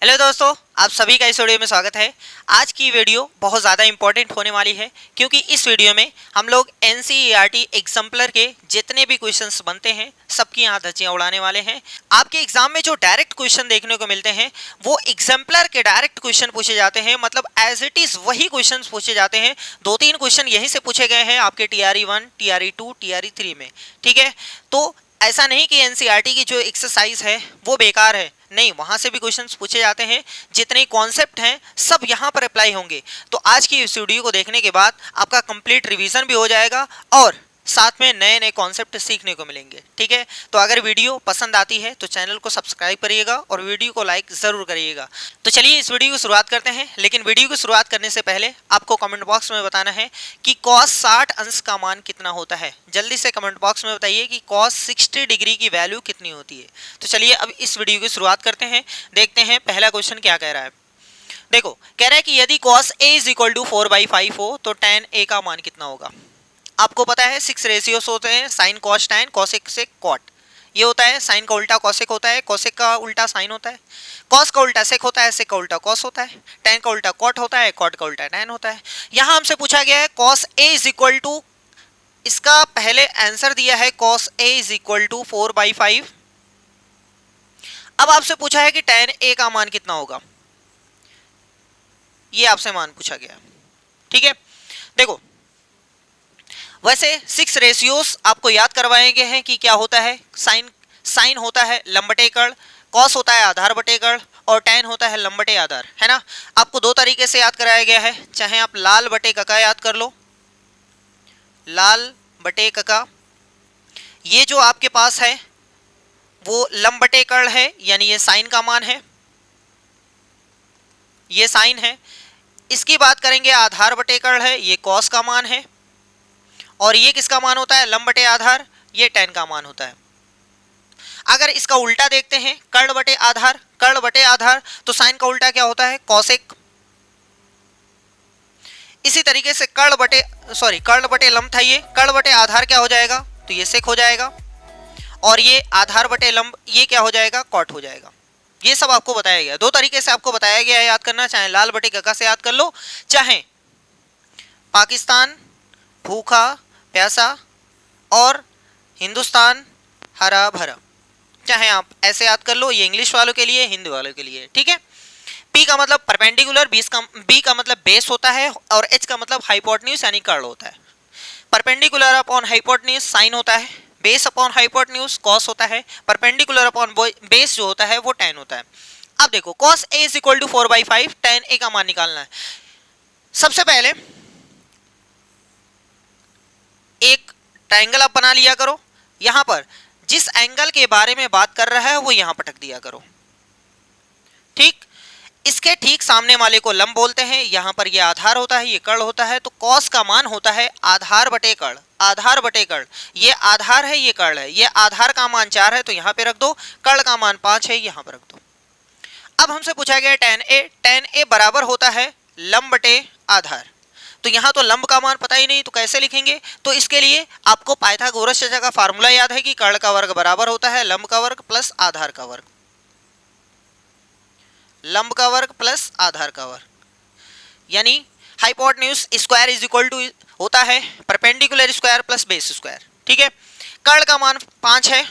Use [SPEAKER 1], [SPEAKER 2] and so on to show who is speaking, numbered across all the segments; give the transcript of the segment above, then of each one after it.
[SPEAKER 1] Hello दोस्तों, आप सभी का इस वीडियो में स्वागत है। आज की वीडियो बहुत ज़्यादा इंपॉर्टेंट होने वाली है क्योंकि इस वीडियो में हम लोग एनसीईआरटी एग्जाम्पलर के जितने भी क्वेश्चंस बनते हैं सबकी यहाँ धज्जियाँ उड़ाने वाले हैं। आपके एग्जाम में जो डायरेक्ट क्वेश्चन देखने को मिलते हैं वो एग्जाम्पलर के डायरेक्ट क्वेश्चन पूछे जाते हैं, मतलब एज इट इज़ वही क्वेश्चन पूछे जाते हैं। 2-3 क्वेश्चन यहीं से पूछे गए हैं आपके TRE 1, TRE 2, TRE 3 में। ठीक है, तो ऐसा नहीं कि एनसीईआरटी की जो एक्सरसाइज है वो बेकार है, नहीं, वहां से भी क्वेश्चंस पूछे जाते हैं। जितने कॉन्सेप्ट हैं सब यहां पर अप्लाई होंगे। तो आज की इस वीडियो को देखने के बाद आपका कंप्लीट रिवीजन भी हो जाएगा और साथ में नए नए कॉन्सेप्ट सीखने को मिलेंगे। ठीक है, तो अगर वीडियो पसंद आती है तो चैनल को सब्सक्राइब करिएगा और वीडियो को लाइक ज़रूर करिएगा। तो चलिए इस वीडियो की शुरुआत करते हैं, लेकिन वीडियो की शुरुआत करने से पहले आपको कमेंट बॉक्स में बताना है कि cos 60 अंश का मान कितना होता है। जल्दी से कमेंट बॉक्स में बताइए कि cos 60 डिग्री की वैल्यू कितनी होती है। तो चलिए अब इस वीडियो की शुरुआत करते हैं, देखते हैं पहला क्वेश्चन क्या कह रहा है। देखो, कह रहा है कि यदि cos A = 4/5 हो तो tan A का मान कितना होगा। आपको पता है 6 रेशियोस होते हैं, साइन कॉस टैन, कोसेक से कॉट। ये होता है साइन का उल्टा कोसेक होता है, कोसेक का उल्टा साइन होता है, कॉस का उल्टा सेक होता है, सेक का उल्टा कॉस होता है, टैन का उल्टा कॉट होता है, कॉट का उल्टा टैन होता है। यहाँ हमसे पूछा गया है cos A = इसका पहले आंसर दिया है cos A = 4/5। अब आपसे पूछा है कि tan A का मान कितना होगा, ये आपसे मान पूछा गया। ठीक है, देखो वैसे 6 रेशियोस आपको याद करवाए गए हैं कि क्या होता है। साइन होता है लंब बटे कर्ण, कॉस होता है आधार बटे कर्ण और टैन होता है लंब बटे आधार, है ना। आपको 2 तरीके से याद कराया गया है, चाहे आप लाल बटे कका याद कर लो, लाल बटे कका। ये जो आपके पास है वो लंब बटे कर्ण है, यानी ये साइन का मान है, ये साइन है। इसकी बात करेंगे आधार बटे कर्ण है, ये कॉस का मान है। और ये किसका मान होता है, लंब बटे आधार, ये टैन का मान होता है। अगर इसका उल्टा देखते हैं कर्ण बटे आधार, कर्ण बटे आधार, तो साइन का उल्टा क्या होता है, कॉसेक। इसी तरीके से कर्ण बटे लंब था, ये कर्ण बटे आधार क्या हो जाएगा, तो ये सेक हो जाएगा। और ये आधार बटे लंब, ये क्या हो जाएगा, कॉट हो जाएगा। ये सब आपको बताया गया, 2 तरीके से आपको बताया गया है याद करना, चाहे लाल बटे कका से याद कर लो, चाहे पाकिस्तान भूखा प्यासा और हिंदुस्तान हरा भरा, चाहे आप ऐसे याद कर लो। ये इंग्लिश वालों के लिए, हिंदी वालों के लिए। ठीक है, P का मतलब परपेंडिकुलर, B का मतलब बेस होता है और H का मतलब हाइपोटेन्यूज यानी कर्ण होता है। परपेंडिकुलर अपॉन हाइपोटेन्यूज साइन होता है, बेस अपॉन हाइपोटेन्यूज कॉस होता है, परपेंडिकुलर अपॉन बेस जो होता है वो टैन होता है। अब देखो cos A = 4/5, tan A का मान निकालना है। सबसे पहले एक ट्रायंगल आप बना लिया करो, यहां पर जिस एंगल के बारे में बात कर रहा है वो यहां पटक दिया करो। ठीक, इसके ठीक सामने वाले को लंब बोलते हैं, यहां पर ये आधार होता है, ये कर्ण होता है। तो कॉस का मान होता है आधार बटे कर्ण, आधार बटे कर्ण। ये आधार है, ये कर्ण है, ये आधार का मान 4 है तो यहां पे रख दो, कर्ण का मान 5 है, यहां पर रख दो। अब हमसे पूछा गया tan A बराबर होता है लंब बटे आधार। तो यहाँ तो लंब का मान पता ही नहीं, तो कैसे लिखेंगे। तो इसके लिए आपको पाइथागोरस चर्चा का फार्मूला याद है कि कर्ण का वर्ग बराबर होता है लंब का वर्ग प्लस आधार का वर्ग, लंब का वर्ग प्लस आधार का वर्ग, यानी हाइपोटेन्यूज स्क्वायर = होता है perpendicular square plus base square. ठीक है, कर्ण का मान 5 है,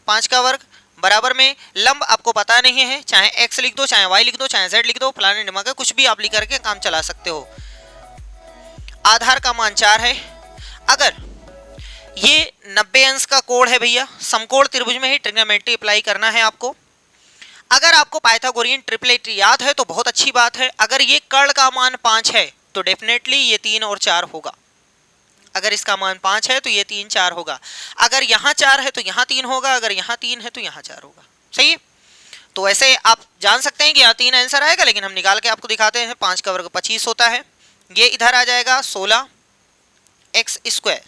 [SPEAKER 1] 5 का वर्ग बराबर में लंब आपको पता नहीं है, चाहे x लिख दो, चाहे y लिख दो, चाहे z लिख दो, फलाने ढिमाके कुछ भी आप लिख करके काम चला सकते हो। आधार का मान 4 है। अगर ये 90 अंश का कोण है भैया, समकोण त्रिभुज में ही ट्रिग्नोमेट्री अप्लाई करना है आपको। अगर आपको पाइथागोरियन ट्रिपलेट याद है तो बहुत अच्छी बात है। अगर ये कर्ण का मान 5 है तो डेफिनेटली ये 3 और 4 होगा। अगर इसका मान 5 है तो ये 3 4 होगा, अगर यहाँ 4 है तो यहाँ 3 होगा, अगर यहाँ 3 है तो यहाँ 4 होगा। सही है, तो ऐसे आप जान सकते हैं कि यहाँ 3 आंसर आएगा, लेकिन हम निकाल के आपको दिखाते हैं। 5 का वर्ग 25 होता है, ये इधर आ जाएगा 16x²,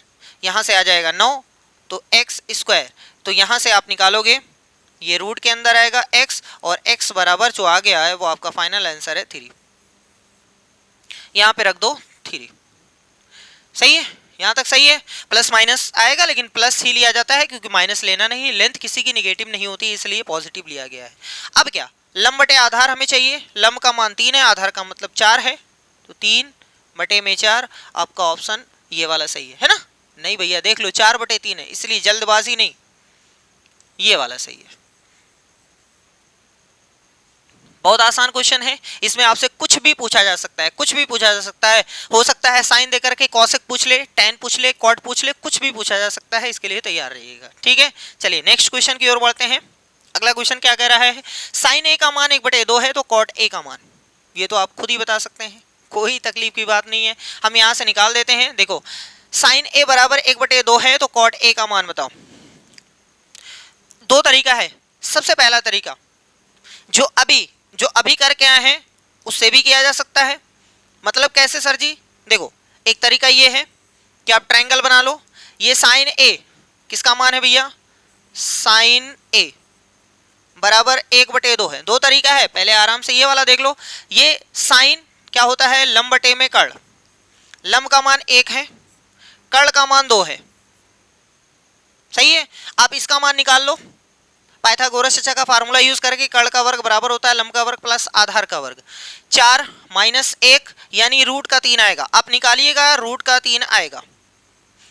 [SPEAKER 1] यहाँ से आ जाएगा 9 तो x², तो यहाँ से आप निकालोगे ये रूट के अंदर आएगा x, और x बराबर जो आ गया है वो आपका फाइनल आंसर है 3। यहाँ पे रख दो 3। सही है, यहाँ तक सही है। प्लस माइनस आएगा, लेकिन प्लस ही लिया जाता है क्योंकि माइनस लेना नहीं, लेंथ किसी की निगेटिव नहीं होती, इसलिए पॉजिटिव लिया गया है। अब क्या, लंब बटे आधार हमें चाहिए, लंब का मान 3 है, आधार का मतलब 4 है, तो 3 बटे में 4, आपका ऑप्शन ये वाला सही है ना? नहीं भैया देख लो 4 बटे 3 है, इसलिए जल्दबाजी नहीं, ये वाला सही है। बहुत आसान क्वेश्चन है, इसमें आपसे कुछ भी पूछा जा सकता है, कुछ भी पूछा जा सकता है। हो सकता है साइन देकर के कॉसेक पूछ ले, टैन पूछ ले, कॉट पूछ ले, कुछ भी पूछा जा सकता है, इसके लिए तैयार रहिएगा। ठीक है, चलिए नेक्स्ट क्वेश्चन की ओर बढ़ते हैं। अगला क्वेश्चन क्या कह रहा है, साइन ए का मान 1/2 है तो कॉट ए का मान, ये तो आप खुद ही बता सकते हैं, कोई तकलीफ की बात नहीं है, हम यहां से निकाल देते हैं। देखो साइन ए बराबर 1/2 है तो कॉट ए का मान बताओ। दो तरीका है, सबसे पहला तरीका जो अभी करके आए हैं उससे भी किया जा सकता है। मतलब कैसे सर जी, देखो एक तरीका ये है कि आप ट्रायंगल बना लो, ये साइन ए किसका मान है भैया, साइन ए बराबर 1/2 है। दो तरीका है, पहले आराम से ये वाला देख लो, ये साइन क्या होता है, लंब बटे में कर्ण, लंब का मान 1 है, कर्ण का मान 2 है, सही है। आप इसका मान निकाल लो, पाइथागोरस चचा का फार्मूला यूज करके, कर्ण का वर्ग बराबर होता है लंब का वर्ग प्लस आधार का वर्ग, 4 माइनस 1 यानी रूट का 3 आएगा, आप निकालिएगा रूट का 3 आएगा।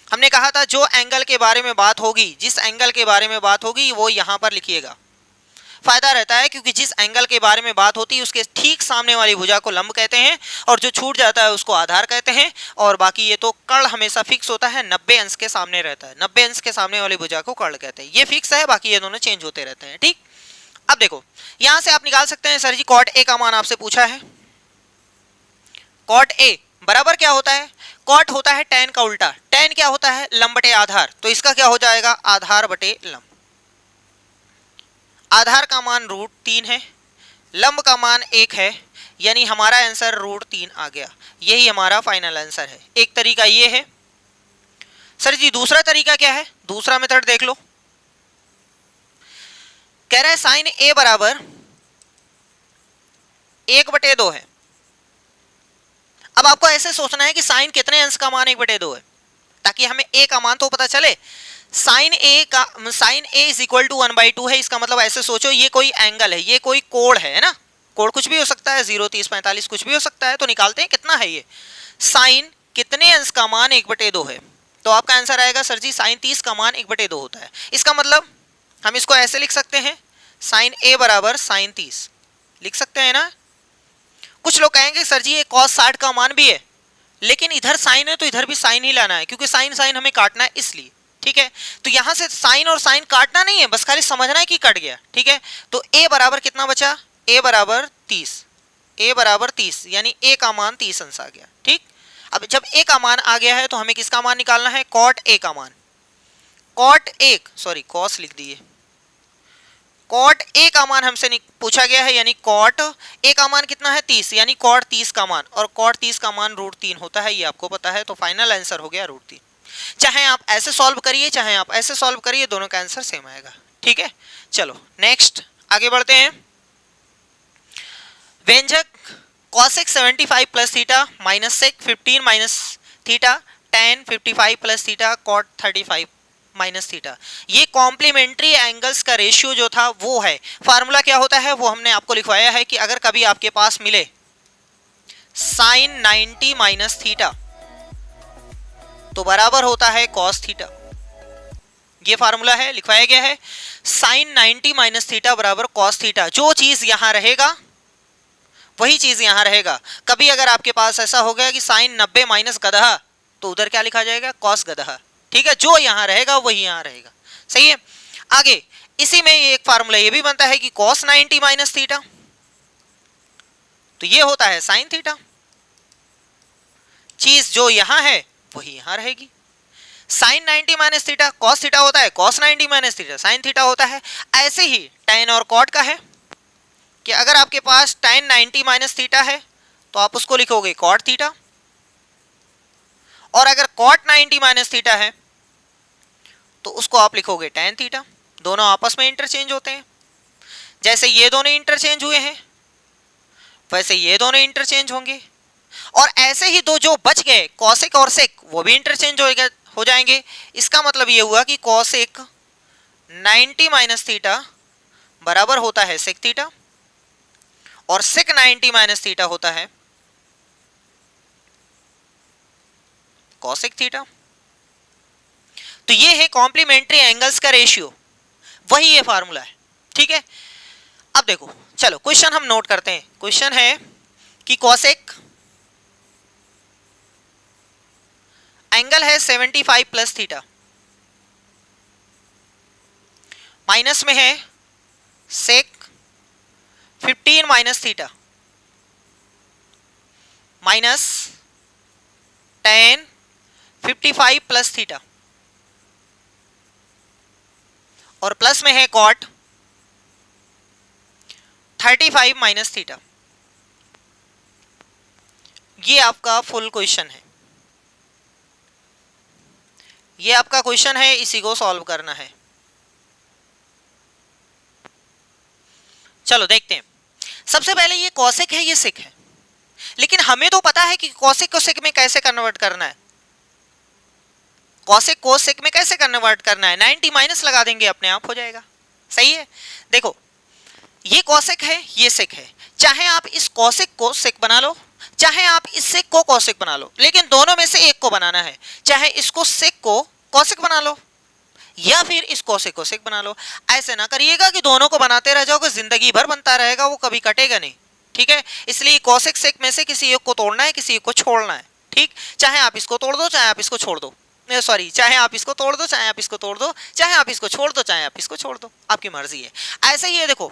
[SPEAKER 1] हमने कहा था जो एंगल के बारे में बात होगी, जिस एंगल के बारे में बात होगी वो यहां पर लिखिएगा, फायदा रहता है, क्योंकि जिस एंगल के बारे में बात होती है उसके ठीक सामने वाली भुजा को लंब कहते हैं और जो छूट जाता है उसको आधार कहते हैं। और बाकी ये तो कर्ण हमेशा फिक्स होता है, 90 अंश के सामने रहता है, 90 अंश के सामने वाली भुजा को कर्ण कहते हैं, ये फिक्स है, बाकी ये दोनों चेंज होते रहते हैं। ठीक, अब देखो यहां से आप निकाल सकते हैं, सर जी कॉट ए का मान आपसे पूछा है, कॉट ए बराबर क्या होता है, कॉट होता है टैन का उल्टा, टैन क्या होता है, लंब बटे आधार, तो इसका क्या हो जाएगा, आधार बटे लंब। आधार का मान √3 है, लंब का मान 1 है, यानी हमारा आंसर √3 आ गया, यही हमारा फाइनल आंसर है। एक तरीका ये है। सर जी दूसरा तरीका क्या है, दूसरा मेथड देख लो, कह रहा है साइन ए बराबर 1/2 है। अब आपको ऐसे सोचना है कि साइन कितने अंश का मान 1/2 है, ताकि हमें ए का मान तो पता चले। Sine A is equal to 1/2 है, इसका मतलब ऐसे सोचो ये कोई एंगल है, ये कोई कोण है ना, कोण कुछ भी हो सकता है, 0, 30, 45 कुछ भी हो सकता है, तो निकालते हैं कितना है ये, साइन कितने अंश का मान 1/2 है, तो आपका आंसर आएगा सर जी साइन 30 का मान 1/2 होता है। इसका मतलब हम इसको ऐसे लिख सकते हैं, साइन ए बराबर साइन 30 लिख सकते हैं ना। कुछ लोग कहेंगे सर जी ये cos 60 का मान भी है, लेकिन इधर साइन है तो इधर भी साइन ही लाना है, क्योंकि साइन साइन हमें काटना है इसलिए। ठीक है, तो यहां से साइन और साइन काटना नहीं है, बस खाली समझना है कि कट गया। ठीक है, तो a बराबर कितना बचा, a बराबर 30, a बराबर 30 यानी a का मान 30 अंश आ गया। ठीक, अब जब a का मान आ गया है तो हमें किसका मान निकालना है, cot a का मान, cot 1 सॉरी cos लिख दिए, cot a का मान हमसे पूछा गया है, यानी cot a का मान कितना है 30, यानी cot 30 का मान, और cot 30 का मान √3 होता है, ये आपको पता है, तो फाइनल आंसर हो गया √3। चाहे आप ऐसे सॉल्व करिए चाहे आप ऐसे सॉल्व करिए, दोनों का आंसर सेम आएगा। ठीक है, चलो नेक्स्ट आगे बढ़ते हैं। व्यंजक cosec 75 plus theta minus sec 15 minus theta tan 55 plus theta cot 35 minus theta, ये कॉम्प्लीमेंट्री एंगल्स का रेशियो जो था वो है। फार्मूला क्या होता है वो हमने आपको लिखवाया है कि अगर कभी आपके पास मिले साइन 90 माइनस थीटा तो बराबर होता है cos थीटा, ये फार्मूला है, लिखवाया गया है साइन 90 माइनस थीटा बराबर cos थीटा। जो चीज यहां रहेगा वही चीज यहां रहेगा। कभी अगर आपके पास ऐसा हो गया कि साइन 90 माइनस गधा, तो उधर क्या लिखा जाएगा, cos गधा। ठीक है, जो यहां रहेगा वही यहां रहेगा, सही है। आगे इसी में एक फार्मूला ये भी बनता है कि cos 90 माइनस थीटा, तो ये होता है साइन थीटा, चीज जो यहां है वही यहां रहेगी। Sine 90 minus theta cos theta होता है, cos 90 minus theta sine theta होता है। ऐसे ही tan और cot का है कि अगर आपके पास tan 90 माइनस थीटा है तो आप उसको लिखोगे cot थीटा, और अगर cot 90 माइनस थीटा है तो उसको आप लिखोगे tan थीटा। दोनों आपस में इंटरचेंज होते हैं, जैसे ये दोनों इंटरचेंज हुए हैं वैसे ये दोनों इंटरचेंज होंगे, और ऐसे ही दो जो बच गए cosec और sec वो भी इंटरचेंज हो जाएंगे। इसका मतलब ये हुआ कि cosec 90 माइनस थीटा बराबर होता है sec थीटा, और sec 90 माइनस थीटा होता है cosec थीटा। तो ये है कॉम्प्लीमेंट्री एंगल्स का रेशियो, वही ये फार्मूला है, ठीक है। अब देखो, चलो क्वेश्चन हम नोट करते हैं। क्वेश्चन है कि cosec एंगल है 75 प्लस थीटा, माइनस में है sec 15 minus theta minus tan 55 plus theta, और प्लस में है cot 35 माइनस थीटा। ये आपका फुल क्वेश्चन है, ये आपका क्वेश्चन है, इसी को सॉल्व करना है। चलो देखते हैं। सबसे पहले ये cosec है, ये sec है, लेकिन हमें तो पता है कि cosec को sec में कैसे कन्वर्ट करना है। cosec को sec में कैसे कन्वर्ट करना है, 90 माइनस लगा देंगे, अपने आप हो जाएगा। सही है। देखो, ये cosec है, ये sec है, चाहे आप इस cosec को sec बना लो, चाहे आप इस sec को cosec बना लो, लेकिन दोनों में से एक को बनाना है। चाहे इसको sec को cosec बना लो या फिर इस cosec को sec बना लो। ऐसे ना करिएगा कि दोनों को बनाते रह जाओगे, जिंदगी भर बनता रहेगा, वो कभी कटेगा नहीं, ठीक है। इसलिए cosec sec में से किसी एक को तोड़ना है, किसी एक को छोड़ना है, ठीक। चाहे आप इसको तोड़ दो, चाहे आप इसको छोड़ दो, सॉरी, चाहे आप इसको तोड़ दो, चाहे आप इसको तोड़ दो, चाहे आप इसको छोड़ दो, चाहे आप इसको छोड़ दो, आपकी मर्जी है। ऐसे ही है, देखो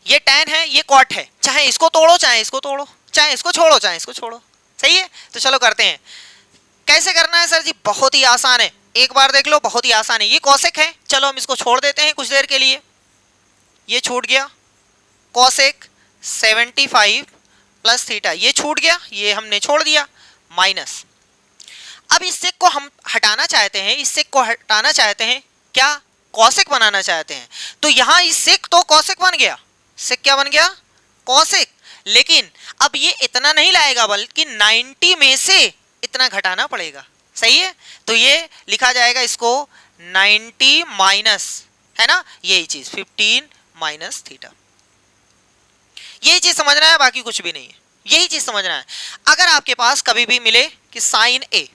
[SPEAKER 1] ये tan है, ये cot है, चाहे इसको तोड़ो, चाहे इसको तोड़ो, चाहे इसको छोड़ो, चाहे इसको छोड़ो। सही है। तो चलो करते हैं। कैसे करना है सर जी? बहुत ही आसान है, एक बार देख लो, बहुत ही आसान है। ये cosec है, चलो हम इसको छोड़ देते हैं कुछ देर के लिए, ये छूट गया। cosec 75 प्लस थीटा, ये छूट गया, ये हमने छोड़ दिया, माइनस। अब इस sec को हम हटाना चाहते हैं, इस sec को हटाना चाहते हैं, क्या cosec बनाना चाहते हैं। तो यहां इस sec तो cosec बन गया, sec क्या बन गया? cosec। लेकिन अब ये इतना नहीं लाएगा, बल्कि 90 में से इतना घटाना पड़ेगा। सही है। तो ये लिखा जाएगा इसको 90 माइनस, है ना, यही चीज 15 माइनस थीटा। यही चीज समझना है, बाकी कुछ भी नहीं है, यही चीज समझना है। अगर आपके पास कभी भी मिले कि साइन ए,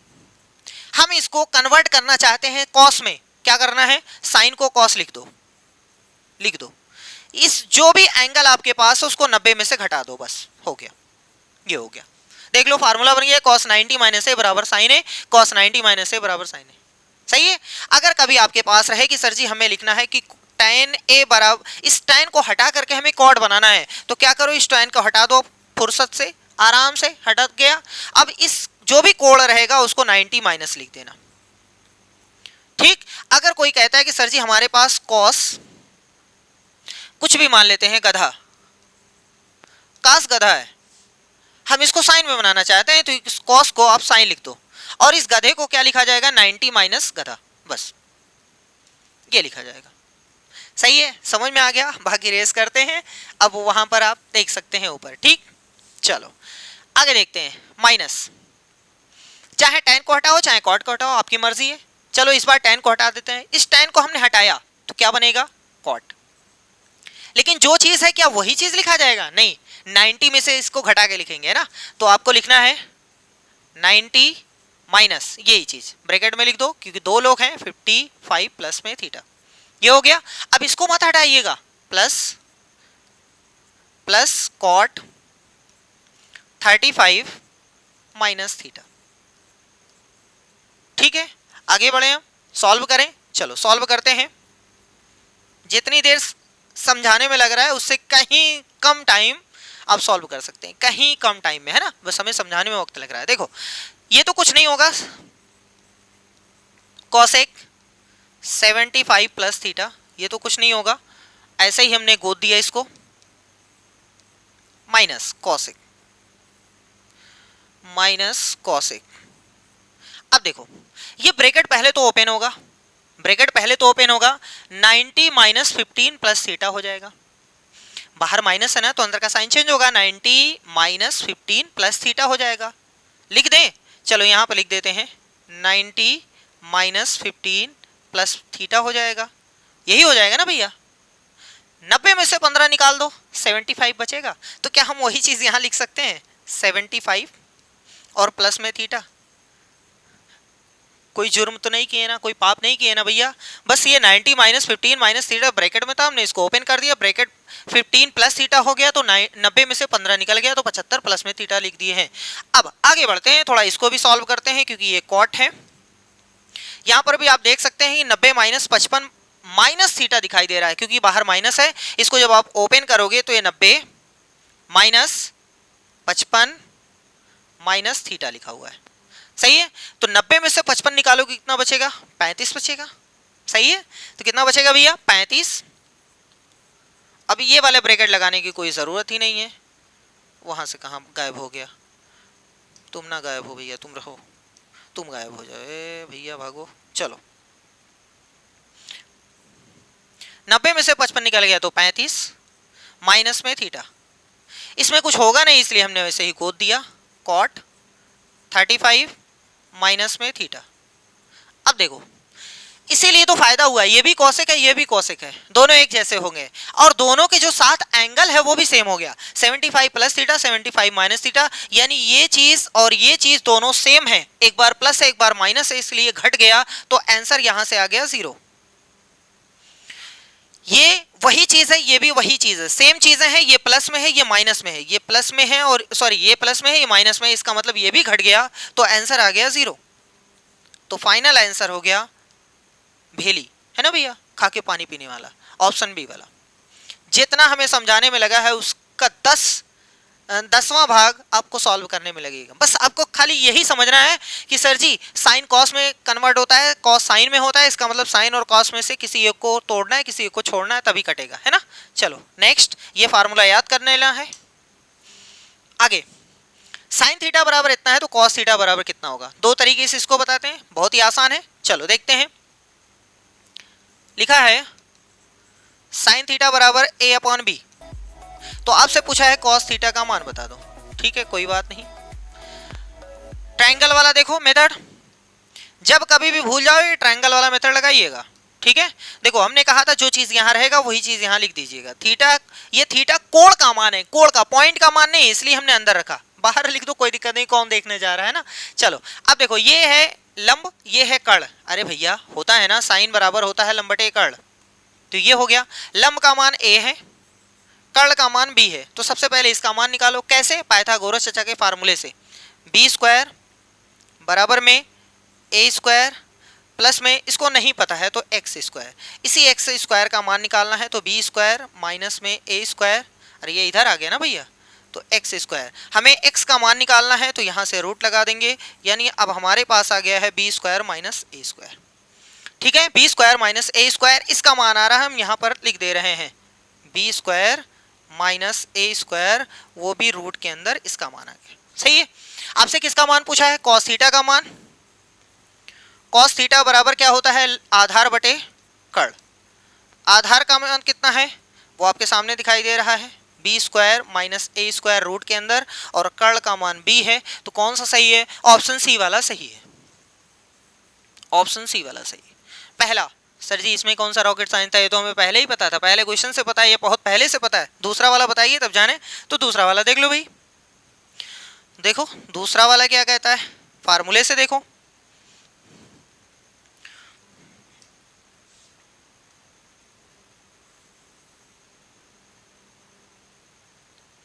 [SPEAKER 1] हम इसको कन्वर्ट करना चाहते हैं कॉस में, क्या करना है? साइन को कॉस लिख दो, लिख दो। इस जो भी एंगल आपके पास है उसको 90 में से घटा दो, बस हो गया, ये हो गया। देख लो, फार्मूला बन गया, cos 90 माइनस ए बराबर साइन ए, cos 90 माइनस ए बराबर साइन ए। सही है। अगर कभी आपके पास रहे कि सर जी हमें लिखना है कि tan ए बराबर, इस tan को हटा करके हमें cot बनाना है, तो क्या करो, इस tan को हटा दो, फुर्सत से, आराम से हट गया। अब इस जो भी कोण रहेगा उसको 90 माइनस लिख देना, ठीक। अगर कोई कहता है कि सर जी हमारे पास cos, कुछ भी मान लेते हैं, गधा, कास गधा है, हम इसको साइन में बनाना चाहते हैं, तो इस cos को आप साइन लिख दो, और इस गधे को क्या लिखा जाएगा? 90 माइनस गधा, बस ये लिखा जाएगा। सही है, समझ में आ गया। बाकी रेस करते हैं, अब वहां पर आप देख सकते हैं ऊपर, ठीक। चलो आगे देखते हैं। माइनस, चाहे tan को हटाओ, चाहे cot को हटाओ, आपकी मर्जी है। चलो इस बार tan को हटा देते हैं। इस tan को हमने हटाया तो क्या बनेगा? cot। लेकिन जो चीज है क्या वही चीज लिखा जाएगा? नहीं, 90 में से इसको घटा के लिखेंगे, है ना। तो आपको लिखना है 90 माइनस, यही चीज ब्रैकेट में लिख दो, क्योंकि दो लोग हैं, 55 प्लस में थीटा, ये हो गया। अब इसको मत हटाइएगा, plus plus cot 35 minus theta, ठीक है। आगे बढ़े, हम सॉल्व करें। चलो सॉल्व करते हैं। जितनी देर समझाने में लग रहा है उससे कहीं कम टाइम आप सॉल्व कर सकते हैं, कहीं कम टाइम में, है ना। बस हमें समझाने में वक्त लग रहा है। देखो ये तो कुछ नहीं होगा, cosec 75 प्लस थीटा, ये तो कुछ नहीं होगा, ऐसे ही हमने गोद दिया इसको, माइनस cosec, माइनस cosec। अब देखो ये ब्रैकेट पहले तो ओपन होगा, ब्रैकेट पहले तो ओपन होगा, 90 माइनस 15 प्लस थीटा हो जाएगा। बाहर माइनस है ना, तो अंदर का साइन चेंज होगा, 90 माइनस 15 प्लस थीटा हो जाएगा। लिख दें, चलो यहाँ पर लिख देते हैं, 90 माइनस 15 प्लस थीटा हो जाएगा, यही हो जाएगा ना भैया। 90 में से 15 निकाल दो, 75 बचेगा। तो क्या हम वही चीज यहां लिख सकते हैं, 75 और प्लस में थीटा। कोई जुर्म तो नहीं किए ना, कोई पाप नहीं किए ना भैया। बस ये 90 माइनस 15 माइनस थीटा ब्रैकेट में था, हमने इसको ओपन कर दिया, ब्रैकेट 15 प्लस थीटा हो गया, तो 90 में से 15 निकल गया, तो 75 प्लस में थीटा लिख दिए हैं। अब आगे बढ़ते हैं, थोड़ा इसको भी सॉल्व करते हैं, क्योंकि ये कॉट है। यहां पर भी आप देख सकते हैं 90 माइनस 55 माइनस थीटा दिखाई दे रहा है, क्योंकि बाहर माइनस है। इसको जब आप ओपन करोगे तो ये 90 माइनस 55 माइनस थीटा लिखा हुआ है, सही है। तो 90 में से 55 निकालोगे कितना बचेगा, 35 बचेगा, सही है। तो कितना बचेगा भैया, 35। अब ये वाले ब्रैकेट लगाने की कोई ज़रूरत ही नहीं है, वहां से कहाँ गायब हो गया, तुम ना गायब हो भैया, तुम रहो, तुम गायब हो जाओ भैया, भागो। चलो 90 में से 55 निकल गया तो 35 माइनस में थीटा, इसमें कुछ होगा नहीं इसलिए हमने वैसे ही गोद दिया, कॉट 35 माइनस में थीटा। अब देखो इसीलिए तो फायदा हुआ, ये भी कॉसेक है, ये भी कॉसेक है, दोनों एक जैसे होंगे, और दोनों के जो साथ एंगल है वो भी सेम हो गया, 75 प्लस थीटा 75 माइनस थीटा, यानी ये चीज और ये चीज दोनों सेम है, एक बार प्लस है एक बार माइनस है, इसलिए घट गया, तो आंसर यहां से आ गया 0। ये वही चीज है, ये भी वही चीज है, सेम चीजें हैं, ये प्लस में है ये माइनस में है, ये प्लस में है और सॉरी ये प्लस में है ये माइनस में है, इसका मतलब ये भी घट गया, तो आंसर आ गया 0। तो फाइनल आंसर हो गया भेली, है ना भैया, खा के पानी पीने वाला, ऑप्शन बी वाला। जितना हमें समझाने में लगा है उसका 10वां भाग आपको सॉल्व करने में लगेगा। बस आपको खाली यही समझना है कि सर जी साइन कॉस में कन्वर्ट होता है, कॉस साइन में होता है, इसका मतलब साइन और कॉस में से किसी एक को तोड़ना है, किसी एक को छोड़ना है, तभी कटेगा, है ना। चलो नेक्स्ट, ये फार्मूला याद करने वाला है। आगे साइन थीटा बराबर इतना है तो कॉस थीटा बराबर कितना होगा, दो तरीके से इसको बताते हैं, बहुत ही आसान है। चलो देखते हैं, लिखा है साइन थीटा बराबर a अपॉन बी, तो आपसे पूछा है कॉस थीटा का मान बता दो, ठीक है कोई बात नहीं। ट्रायंगल वाला देखो मेथड, जब कभी भी भूल जाओ ये ट्रायंगल वाला मेथड लगाइएगा, ठीक है। देखो हमने कहा था जो चीज यहां रहेगा वही चीज यहां लिख दीजिएगा, थीटा, ये थीटा कोण का मान है, कोण का, पॉइंट का मान नहीं, इसलिए हमने अंदर रखा, बाहर लिख दो कोई दिक्कत नहीं, कौन देखने जा रहा है ना। चलो अब देखो ये है लंब, ये है कर्ण, अरे भैया होता है ना साइन बराबर होता है लंब बटे कर्ण, तो ये हो गया, लंब का मान a है, कर्ण का मान b है, तो सबसे पहले इसका मान निकालो, कैसे, पाइथागोरस चचा के फार्मूले से, b स्क्वायर बराबर में a स्क्वायर प्लस में, इसको नहीं पता है तो एक्स स्क्वायर, इसी एक्स स्क्वायर का मान निकालना है, तो बी स्क्वायर माइनस में a स्क्वायर, अरे ये इधर आ गया ना भैया, तो एक्स स्क्वायर, हमें x का मान निकालना है तो यहाँ से रूट लगा देंगे, यानी अब हमारे पास आ गया है B square minus a square, ठीक है, B square minus a square, इसका मान आ रहा है, हम यहाँ पर लिख दे रहे हैं B square minus a square, वो भी रूट के अंदर इसका मान आ गया, सही है। आपसे किसका मान पूछा है, कॉस थीटा का मान, कॉस थीटा बराबर क्या होता है, आधार बटे कर्ण, आधार का मान कितना है वो आपके सामने दिखाई दे रहा है, B square minus a square root के अंदर, और कर्ण का मान b है, तो कौन सा सही है, ऑप्शन सी वाला सही है, ऑप्शन सी वाला सही है। पहला, सर जी इसमें कौन सा रॉकेट साइंस था, ये तो हमें पहले ही पता था, पहले क्वेश्चन से पता है, ये बहुत पहले से पता है, दूसरा वाला बताइए तब जाने, तो दूसरा वाला देख लो भाई, देखो दूसरा वाला क्या कहता है, फार्मूले से देखो,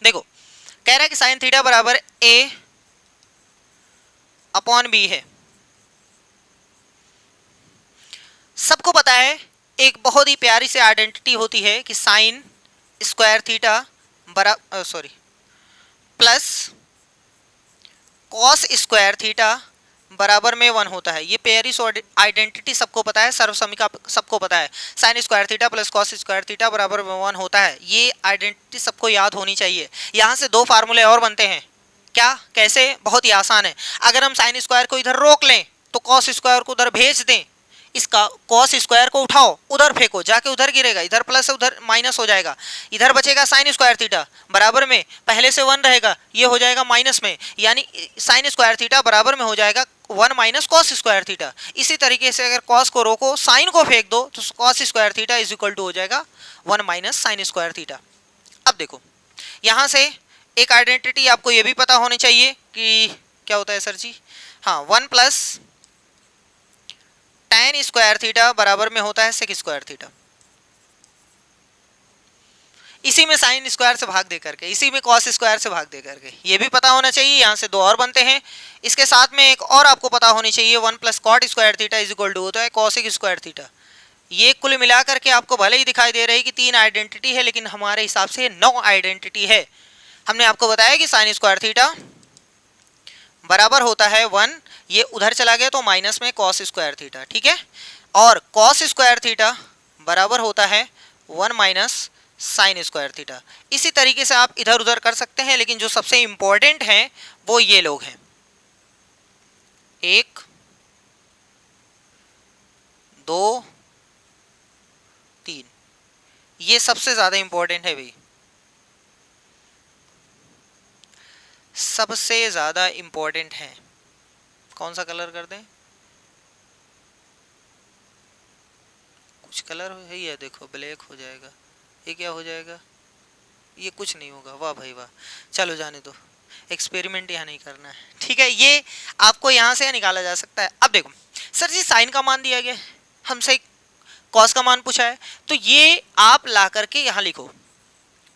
[SPEAKER 1] देखो कह रहा है कि साइन थीटा बराबर a अपॉन b है, सबको पता है एक बहुत ही प्यारी सी आइडेंटिटी होती है कि साइन स्क्वायर थीटा बराबर sorry plus cos square theta बराबर में 1 होता है, ये प्यारी सी आइडेंटिटी सबको पता है, सर्वसम्मिका सबको पता है, sine square theta plus cos square theta बराबर में 1 होता है, ये आइडेंटिटी सबको याद होनी चाहिए। यहाँ से दो फार्मूले और बनते हैं, क्या, कैसे, बहुत ही आसान है, अगर हम साइन स्क्वायर को इधर रोक लें तो कॉस स्क्वायर को उधर भेज दें, इसका कॉस स्क्वायर को उठाओ, उधर फेंको, जाके उधर गिरेगा, इधर प्लस है उधर माइनस हो जाएगा, इधर बचेगा साइन स्क्वायर थीटा बराबर में पहले से 1 रहेगा, ये हो जाएगा माइनस में, यानी साइन स्क्वायर थीटा बराबर में हो जाएगा 1 माइनस कॉस स्क्वायर थीटा। इसी तरीके से अगर कॉस को रोको, साइन को फेंक दो, तो cos square theta is equal to हो जाएगा 1 माइनस साइन स्क्वायर थीटा। अब देखो यहाँ से एक आइडेंटिटी आपको ये भी पता होनी चाहिए कि क्या होता है सर जी, हाँ 1 प्लस tan स्क्वायर थीटा बराबर में होता है सेक स्क्वायर थीटा। इसी में साइन स्क्वायर से भाग दे करके, इसी में कॉस स्क्वायर से भाग दे करके, ये भी पता होना चाहिए। यहाँ से 2 और बनते हैं, इसके साथ में एक और आपको पता होनी चाहिए 1 plus cot square theta is equal to होता है कॉसेक स्क्वायर थीटा। ये कुल मिला करके आपको भले ही दिखाई दे रही कि 3 आइडेंटिटी है, लेकिन हमारे हिसाब से 9 आइडेंटिटी है। हमने आपको बताया कि साइन स्क्वायर थीटा बराबर होता है 1, ये उधर चला गया तो माइनस में कॉस स्क्वायर थीटा, ठीक है, और कॉस स्क्वायर थीटा बराबर होता है 1 माइनस साइन स्क्वायर थीटा। इसी तरीके से आप इधर उधर कर सकते हैं, लेकिन जो सबसे इंपॉर्टेंट हैं वो ये लोग हैं, 1 2 3, ये सबसे ज्यादा इंपॉर्टेंट है भाई, सबसे ज्यादा इंपॉर्टेंट है। कौन सा कलर कर दें, कुछ कलर है ये, देखो ब्लैक हो जाएगा, ये क्या हो जाएगा, ये कुछ नहीं होगा, वाह भाई वाह, चलो जाने दो, एक्सपेरिमेंट यहाँ नहीं करना है, ठीक है, ये आपको यहाँ से निकाला जा सकता है। अब देखो सर जी साइन का मान दिया गया, हमसे कॉस का मान पूछा है, तो ये आप ला करके यहाँ लिखो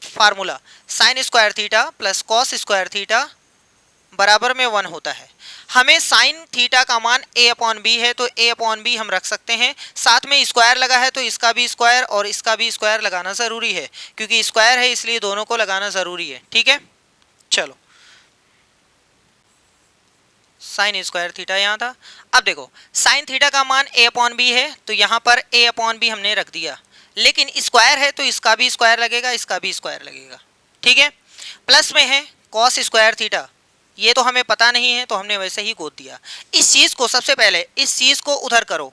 [SPEAKER 1] formula, sine square theta plus cos square theta बराबर में 1 होता है। हमें साइन थीटा का मान a अपॉन बी है, तो a अपॉन बी हम रख सकते हैं, साथ में स्क्वायर लगा है तो इसका भी स्क्वायर और इसका भी स्क्वायर लगाना ज़रूरी है, क्योंकि स्क्वायर है इसलिए दोनों को लगाना ज़रूरी है, ठीक है। चलो साइन स्क्वायर थीटा यहाँ था। अब देखो साइन थीटा का मान a अपॉन बी है, तो यहाँ पर a अपॉन बी हमने रख दिया, लेकिन स्क्वायर है तो इसका भी स्क्वायर लगेगा, इसका भी स्क्वायर लगेगा, ठीक है। प्लस में है कॉस स्क्वायर थीटा, ये तो हमें पता नहीं है तो हमने वैसे ही गोद दिया। इस चीज़ को सबसे पहले इस चीज़ को उधर करो,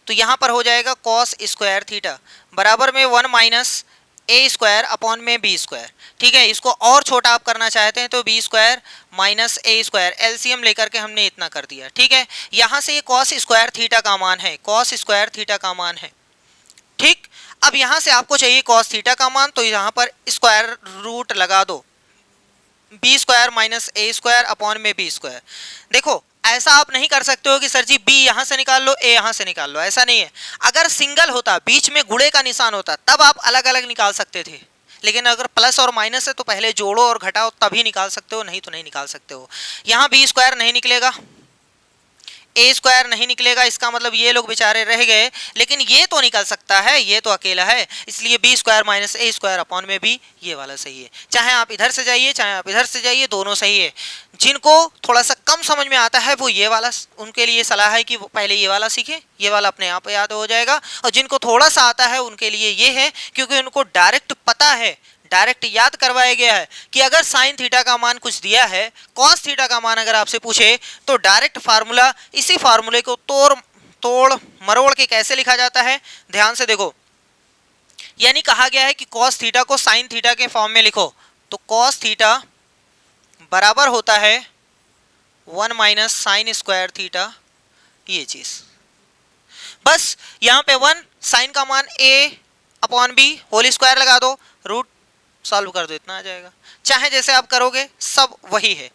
[SPEAKER 1] तो यहाँ पर हो जाएगा कॉस स्क्वायर थीटा बराबर में 1 माइनस ए स्क्वायर अपॉन में बी स्क्वायर, ठीक है। इसको और छोटा आप करना चाहते हैं तो बी स्क्वायर माइनस ए स्क्वायर, एलसीएम लेकर के हमने इतना कर दिया, ठीक है। यहाँ से ये कॉस स्क्वायर थीटा का मान है, कॉस स्क्वायर थीटा का मान है, ठीक। अब यहाँ से आपको चाहिए कॉस थीटा का मान, तो यहाँ पर स्क्वायर रूट लगा दो, बी स्क्वायर माइनस ए स्क्वायर अपॉन में बी स्क्वायर। देखो ऐसा आप नहीं कर सकते हो कि सर जी बी यहाँ से निकाल लो ए यहाँ से निकाल लो, ऐसा नहीं है। अगर सिंगल होता, बीच में गुणे का निशान होता, तब आप अलग अलग निकाल सकते थे, लेकिन अगर प्लस और माइनस है तो पहले जोड़ो और घटाओ तभी निकाल सकते हो, नहीं तो नहीं निकाल सकते हो। यहाँ बी स्क्वायर नहीं निकलेगा, ए स्क्वायर नहीं निकलेगा, इसका मतलब ये लोग बेचारे रह गए, लेकिन ये तो निकल सकता है, ये तो अकेला है, इसलिए बी स्क्वायर माइनस ए स्क्वायर अपॉन में भी ये वाला सही है। चाहे आप इधर से जाइए चाहे आप इधर से जाइए, दोनों सही है। जिनको थोड़ा सा कम समझ में आता है वो ये वाला, उनके लिए सलाह है कि वो पहले ये वाला सीखें, ये वाला अपने आप याद हो जाएगा, और जिनको थोड़ा सा आता है उनके लिए ये है, क्योंकि उनको डायरेक्ट पता है, डायरेक्ट याद करवाया गया है कि अगर साइन थीटा का मान कुछ दिया है, कॉस थीटा का मान अगर आपसे पूछे, तो डायरेक्ट फार्मूला, इसी फार्मूले को तोड़ मरोड़ के कैसे लिखा जाता है, ध्यान से देखो। यानी कहा गया है कि कॉस थीटा को साइन थीटा के फॉर्म में लिखो, तो कॉस थीटा बराबर होता है 1 माइनस साइन स्क्वायर थीटा, ये चीज बस। यहाँ पे 1 साइन का मान a upon B whole square लगा दो, रूट सॉल्व कर दो, इतना आ जाएगा। चाहे जैसे आप करोगे सब वही है,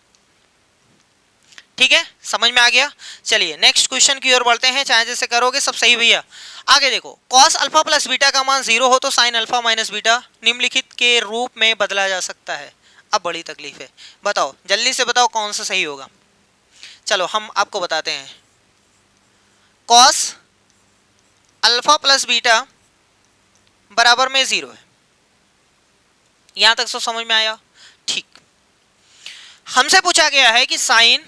[SPEAKER 1] ठीक है, समझ में आ गया। चलिए नेक्स्ट क्वेश्चन की ओर बढ़ते हैं, चाहे जैसे करोगे सब सही भैया। आगे देखो, कॉस अल्फा प्लस बीटा का मान 0 हो तो साइन अल्फा माइनस बीटा निम्नलिखित के रूप में बदला जा सकता है। अब बड़ी तकलीफ है, बताओ जल्दी से बताओ कौन सा सही होगा। चलो हम आपको बताते हैं, कॉस अल्फा प्लस बीटा बराबर में 0 है, यहां तक तो समझ में आया, ठीक। हमसे पूछा गया है कि साइन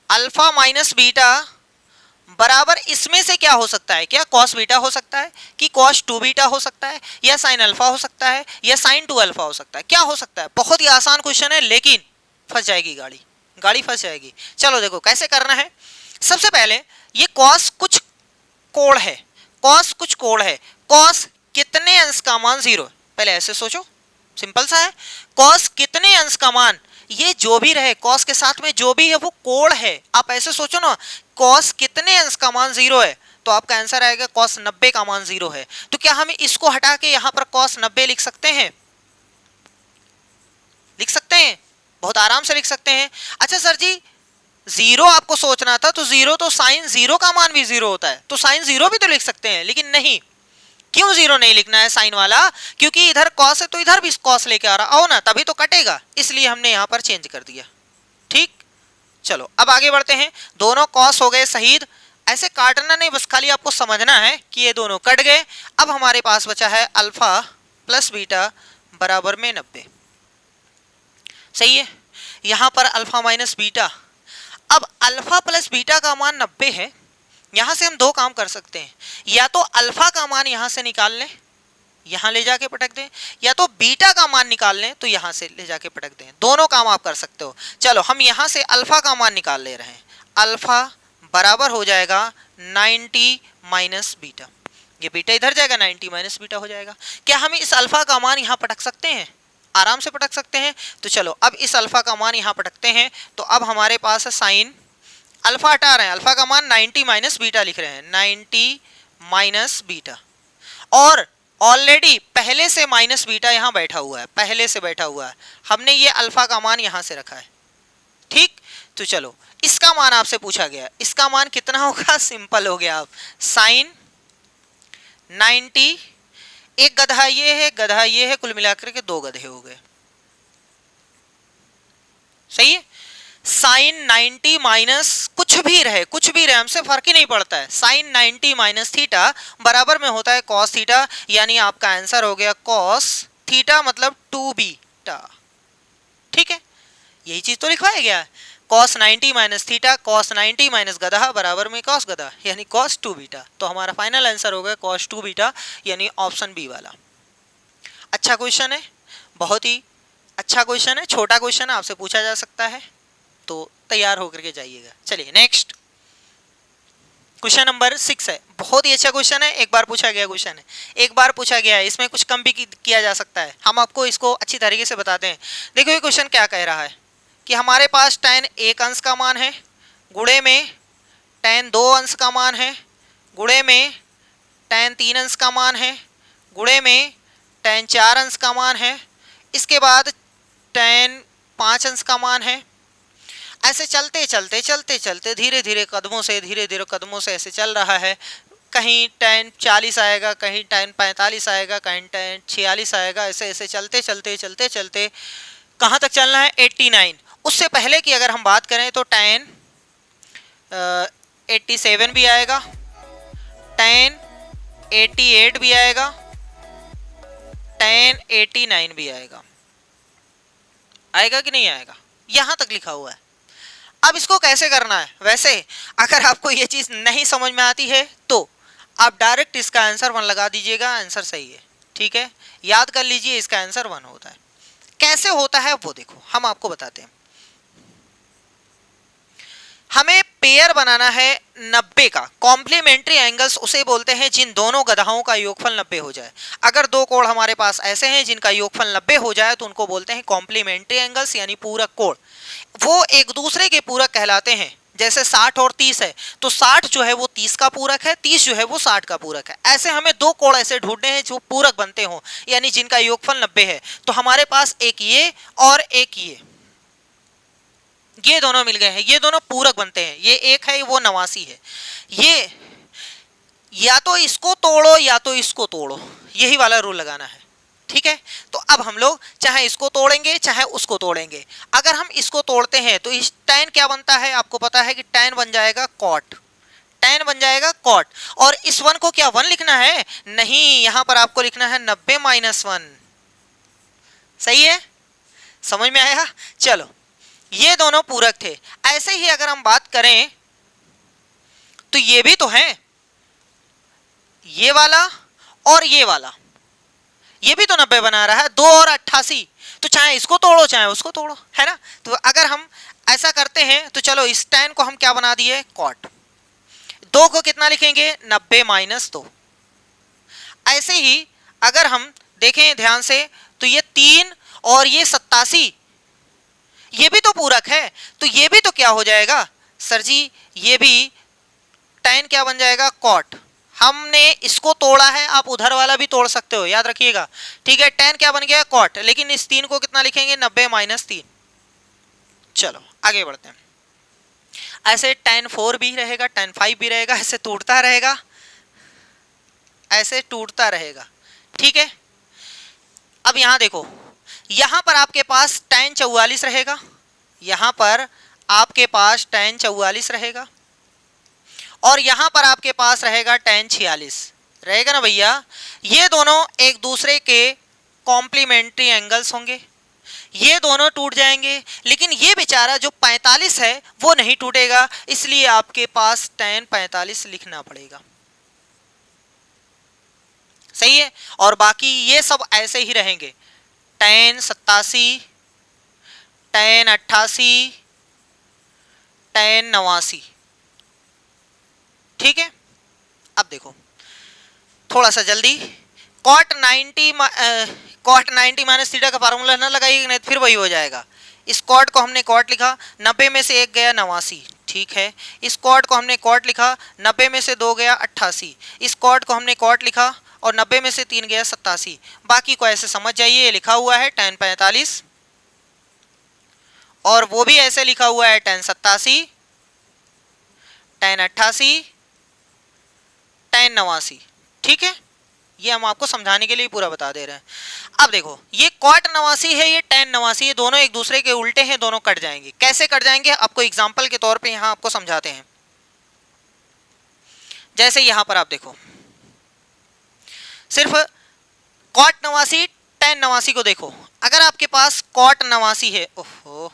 [SPEAKER 1] अल्फा माइनस बीटा बराबर इसमें से क्या हो सकता है, क्या कॉस बीटा हो सकता है, कि कॉस 2 बीटा हो सकता है, या साइन अल्फा हो सकता है, या साइन 2 अल्फा हो सकता है, क्या हो सकता है। बहुत ही आसान क्वेश्चन है, लेकिन फंस जाएगी गाड़ी, गाड़ी फंस जाएगी। चलो देखो कैसे करना है। सबसे पहले ये कॉस कुछ कोण है, कॉस कुछ कोण है, कॉस कितने अंश का मान 0 है, पहले ऐसे सोचो, सिंपल सा है, कॉस कितने अंश का मान, ये जो भी रहे कॉस के साथ में जो भी है वो कोण है, आप ऐसे सोचो ना, कॉस कितने अंश का मान 0 है, तो आपका आंसर आएगा कॉस 90 का मान 0 है। तो क्या हम इसको हटा के यहां पर कॉस 90 लिख सकते हैं? लिख सकते हैं, बहुत आराम से लिख सकते हैं। अच्छा सर जी, 0 आपको सोचना था, तो 0 तो साइन 0 का मान भी 0 होता है, तो साइन 0 भी तो लिख सकते हैं, लेकिन नहीं, क्यों 0 नहीं लिखना है साइन वाला? क्योंकि इधर कॉस है तो इधर भी कॉस लेके आ रहा हो ना, तभी तो कटेगा, इसलिए हमने यहां पर चेंज कर दिया। ठीक, चलो अब आगे बढ़ते हैं। दोनों कॉस हो गए शहीद, ऐसे काटना नहीं, बस खाली आपको समझना है कि ये दोनों कट गए। अब हमारे पास बचा है अल्फा प्लस बीटा बराबर में 90। सही है, यहां पर अल्फा माइनस बीटा, अब अल्फा प्लस बीटा का मान 90 है, यहां से हम दो काम कर सकते हैं, या तो अल्फा का मान यहां से निकाल लें, यहां ले जाके पटक दें, या तो बीटा का मान निकाल लें तो यहां से ले जाके पटक दें, दोनों काम आप कर सकते हो। चलो हम यहां से अल्फा का मान निकाल ले रहे हैं, अल्फा बराबर हो जाएगा 90 माइनस बीटा, ये बीटा इधर जाएगा, 90 माइनस बीटा हो जाएगा। क्या हम इस अल्फा का मान यहां पटक सकते हैं? आराम से पटक सकते हैं। तो चलो अब इस अल्फा का मान यहां पटकते हैं, तो अब हमारे पास है साइन, अल्फा हटा रहे हैं, अल्फा का मान 90 माइनस बीटा लिख रहे हैं, 90 माइनस बीटा, और ऑलरेडी पहले से माइनस बीटा यहां बैठा हुआ है, पहले से बैठा हुआ है, हमने ये अल्फा का मान यहां से रखा है। ठीक, तो चलो इसका मान आपसे पूछा गया, इसका मान कितना होगा? सिंपल हो गया, आप साइन 90, एक गधा ये है, गधा ये है, कुल मिलाकर के दो गधे हो गए। सही है, साइन 90 माइनस कुछ भी रहे, कुछ भी रहे, हमसे फर्क ही नहीं पड़ता है, साइन 90 माइनस थीटा बराबर में होता है कॉस थीटा, यानी आपका आंसर हो गया कॉस थीटा मतलब 2 बीटा। ठीक है, यही चीज तो लिखवाया गया है, cos 90 minus theta, cos 90 minus गधा बराबर में कॉस गधा, यानी कॉस 2 बीटा। तो हमारा फाइनल आंसर हो गया कॉस 2 बीटा, यानी ऑप्शन बी वाला। अच्छा क्वेश्चन है, बहुत ही अच्छा क्वेश्चन है, छोटा क्वेश्चन है, आपसे पूछा जा सकता है, तो तैयार होकर के जाइएगा। चलिए नेक्स्ट क्वेश्चन नंबर 6 है, बहुत ही अच्छा क्वेश्चन है, एक बार पूछा गया क्वेश्चन है, एक बार पूछा गया है, इसमें कुछ कम भी किया जा सकता है, हम आपको इसको अच्छी तरीके से बताते हैं। देखो ये क्वेश्चन क्या कह रहा है कि हमारे पास tan 1 अंश का मान है, गुणे में tan 2 अंश का मान है, गुणे में tan 3 अंश का मान है, गुणे में tan 4 अंश का मान है, इसके बाद tan 5 अंश का मान है। ऐसे चलते चलते चलते चलते धीरे धीरे कदमों से ऐसे चल रहा है, कहीं tan 40 आएगा, कहीं tan 45 आएगा, कहीं tan 46 आएगा, ऐसे ऐसे चलते चलते चलते चलते कहाँ तक चलना है? 89। उससे पहले की अगर हम बात करें तो tan 87 भी आएगा, tan 88 भी आएगा, tan 89 भी आएगा, आएगा कि नहीं आएगा? यहां तक लिखा हुआ है। अब इसको कैसे करना है? वैसे अगर आपको ये चीज नहीं समझ में आती है तो आप डायरेक्ट इसका आंसर 1 लगा दीजिएगा, आंसर सही है। ठीक है, याद कर लीजिए इसका आंसर 1 होता है। कैसे होता है वो देखो, हम आपको बताते हैं। हमें पेयर बनाना है 90 का, कॉम्प्लीमेंट्री एंगल्स उसे बोलते हैं जिन दोनों गधाओं का योगफल 90 हो जाए। अगर दो कोण हमारे पास ऐसे हैं जिनका योगफल 90 हो जाए तो उनको बोलते हैं कॉम्प्लीमेंट्री एंगल्स, यानी पूरक कोण। वो एक दूसरे के पूरक कहलाते हैं। जैसे 60 और 30 है तो 60 जो है वो 30 का पूरक है, 30 जो है वो 60 का पूरक है। ऐसे हमें दो कोण ऐसे ढूंढने हैं जो पूरक बनते हो, यानी जिनका योगफल 90 है। तो हमारे पास एक ये और एक ये दोनों मिल गए हैं, ये दोनों पूरक बनते हैं। ये एक है वो 89 है, ये या तो इसको तोड़ो या तो इसको तोड़ो, यही वाला रूल लगाना है। ठीक है, तो अब हम लोग चाहे इसको तोड़ेंगे चाहे उसको तोड़ेंगे। अगर हम इसको तोड़ते हैं तो इस tan क्या बनता है? आपको पता है कि tan बन जाएगा cot, tan बन जाएगा cot। और इस 1 को क्या 1 लिखना है? नहीं, यहां पर आपको लिखना है 90 माइनस 1। सही है, समझ में आया? चलो, ये दोनों पूरक थे। ऐसे ही अगर हम बात करें तो ये भी तो है, ये वाला और ये वाला, ये भी तो 90 बना रहा है, 2 और 88। तो चाहे इसको तोड़ो चाहे उसको तोड़ो, है ना? तो अगर हम ऐसा करते हैं तो चलो इस tan को हम क्या बना दिए? cot। 2 को कितना लिखेंगे 90 माइनस 2। ऐसे ही अगर हम देखें ध्यान से तो ये 3 और ये 87 ये भी तो पूरक है, तो ये भी तो क्या हो जाएगा सर जी, ये भी tan क्या बन जाएगा cot। हमने इसको तोड़ा है, आप उधर वाला भी तोड़ सकते हो, याद रखिएगा। ठीक है, tan क्या बन गया cot, लेकिन इस 3 को कितना लिखेंगे 90 माइनस 3। चलो आगे बढ़ते हैं। ऐसे tan 4 भी रहेगा, tan 5 भी रहेगा, ऐसे टूटता रहेगा, ऐसे टूटता रहेगा। ठीक है, अब यहां देखो, यहां पर आपके पास tan 44 रहेगा, यहां पर आपके पास tan 44 रहेगा, और यहां पर आपके पास रहेगा tan 46 रहेगा ना भैया। ये दोनों एक दूसरे के कॉम्प्लीमेंट्री एंगल्स होंगे, ये दोनों टूट जाएंगे, लेकिन ये बेचारा जो 45 है वो नहीं टूटेगा, इसलिए आपके पास tan 45 लिखना पड़ेगा। सही है, और बाकी ये सब ऐसे ही रहेंगे, tan 87, tan 88, tan 89। ठीक है, अब देखो थोड़ा सा जल्दी, cot 90 माइनस थीटा का फार्मूला ना लगाइए, नहीं फिर वही हो जाएगा। इस cot को हमने cot लिखा, 90 में से 1 गया 89। ठीक है, इस cot को हमने cot लिखा, 90 में से 2 गया 88। इस cot को हमने cot लिखा और 90 में से 3 गया 87। बाकी को ऐसे समझ जाइए, लिखा हुआ है tan 45 और वो भी ऐसे लिखा हुआ है tan 87, tan 88, tan 89। ठीक है, ये हम आपको समझाने के लिए पूरा बता दे रहे हैं। अब देखो, ये cot 89 है, ये tan 89, ये दोनों एक दूसरे के उल्टे हैं, दोनों कट जाएंगे। कैसे कट जाएंगे आपको एग्जांपल के तौर पे यहां आपको समझाते हैं। जैसे यहां पर आप देखो, सिर्फ cot 89 tan 89 को देखो, अगर आपके पास cot 89 है, ओहो,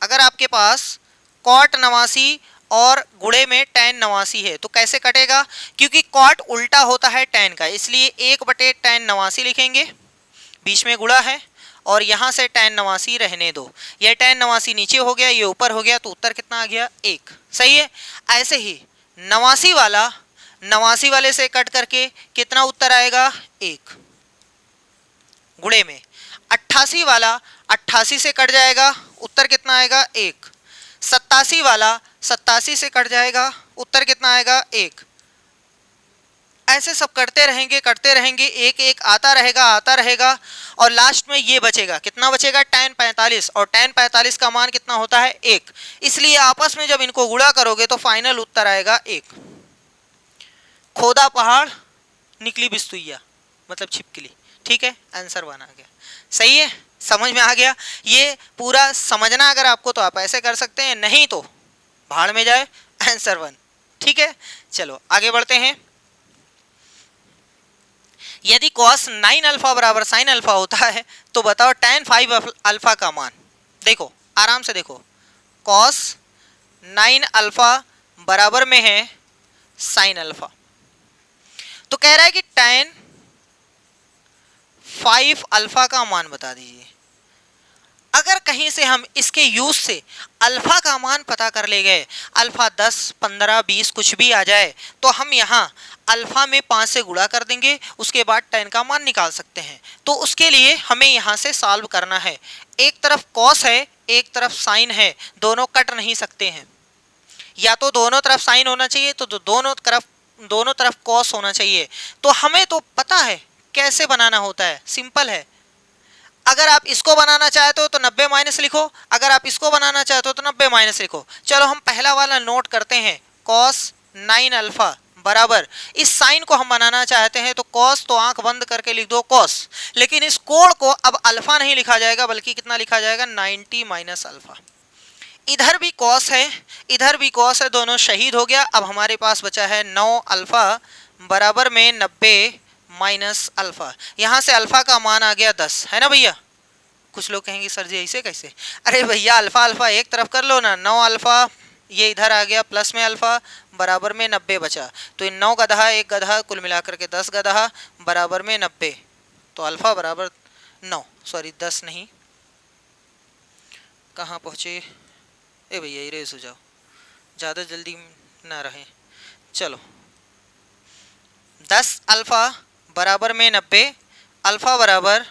[SPEAKER 1] अगर आपके पास cot 89 और गुणे में tan 89 है तो कैसे कटेगा, क्योंकि cot उल्टा होता है tan का, इसलिए 1/tan 89 लिखेंगे, बीच में गुणा है, और यहां से tan 89 रहने दो, ये tan 89 नीचे हो गया, ये ऊपर हो गया, तो उत्तर कितना आ गया 1। सही है, ऐसे ही 89 वाले से कट करके कितना उत्तर आएगा 1, गुणे में 88 वाला 88 से कट जाएगा, उत्तर कितना आएगा 1। 87 वाला 87 से कट जाएगा, उत्तर कितना आएगा 1। ऐसे सब करते रहेंगे, एक एक आता रहेगा, और लास्ट में ये बचेगा, कितना बचेगा tan 45, और tan 45 का मान कितना होता है 1, इसलिए आपस में जब इनको गुणा करोगे तो फाइनल उत्तर आएगा 1। खोदा पहाड़ निकली बिस्तुइया, मतलब छिपकली। ठीक है, आंसर 1 आ गया। सही है, समझ में आ गया। ये पूरा समझना अगर आपको तो आप ऐसे कर सकते हैं, नहीं तो भाड़ में जाए, आंसर 1। ठीक है, चलो आगे बढ़ते हैं। यदि cos 9 अल्फा बराबर sin अल्फा होता है तो बताओ tan 5 अल्फा का मान। देखो आराम से देखो, cos 9 अल्फा बराबर में है sin अल्फा, तो कह रहा है कि tan 5 अल्फा का मान बता दीजिए। अगर कहीं से हम इसके यूज से अल्फा का मान पता कर ले गए, अल्फा 10, 15, 20 कुछ भी आ जाए, तो हम यहाँ अल्फा में 5 से गुणा कर देंगे, उसके बाद tan का मान निकाल सकते हैं। तो उसके लिए हमें यहाँ से सॉल्व करना है। एक तरफ cos है, एक तरफ sin है, दोनों कट नहीं सकते हैं, या तो दोनों तरफ sin होना चाहिए तो दोनों तरफ cos होना चाहिए। तो हमें तो पता है कैसे बनाना होता है, सिंपल है। अगर आप इसको बनाना चाहते हो तो 90 माइनस लिखो, अगर आप इसको बनाना चाहते हो तो 90 माइनस लिखो। चलो हम पहला वाला नोट करते हैं, cos 9 अल्फा बराबर, इस साइन को हम बनाना चाहते हैं तो cos तो आंख बंद करके लिख दो cos, लेकिन इस कोण को अब अल्फा नहीं लिखा जाएगा बल्कि कितना लिखा जाएगा 90 माइनस अल्फा। इधर भी cos है, इधर भी cos है, दोनों शहीद हो गया। अब हमारे पास बचा है 9 अल्फा बराबर में 90 माइनस अल्फा। यहाँ से अल्फा का मान आ गया 10, है ना भैया। कुछ लोग कहेंगे सर जी ऐसे कैसे, अरे भैया अल्फा अल्फा एक तरफ कर लो ना, 9 अल्फा ये इधर आ गया, प्लस में अल्फा बराबर में 90 बचा, तो इन 9 गधा एक गधा कुल मिलाकर के 10 गधा बराबर में 90, तो अल्फा बराबर 9, सॉरी 10 नहीं, कहाँ पहुँचे ए भैया, इरेज हो जाओ, ज़्यादा जल्दी ना रहें। चलो 10 अल्फा बराबर में 90, अल्फा बराबर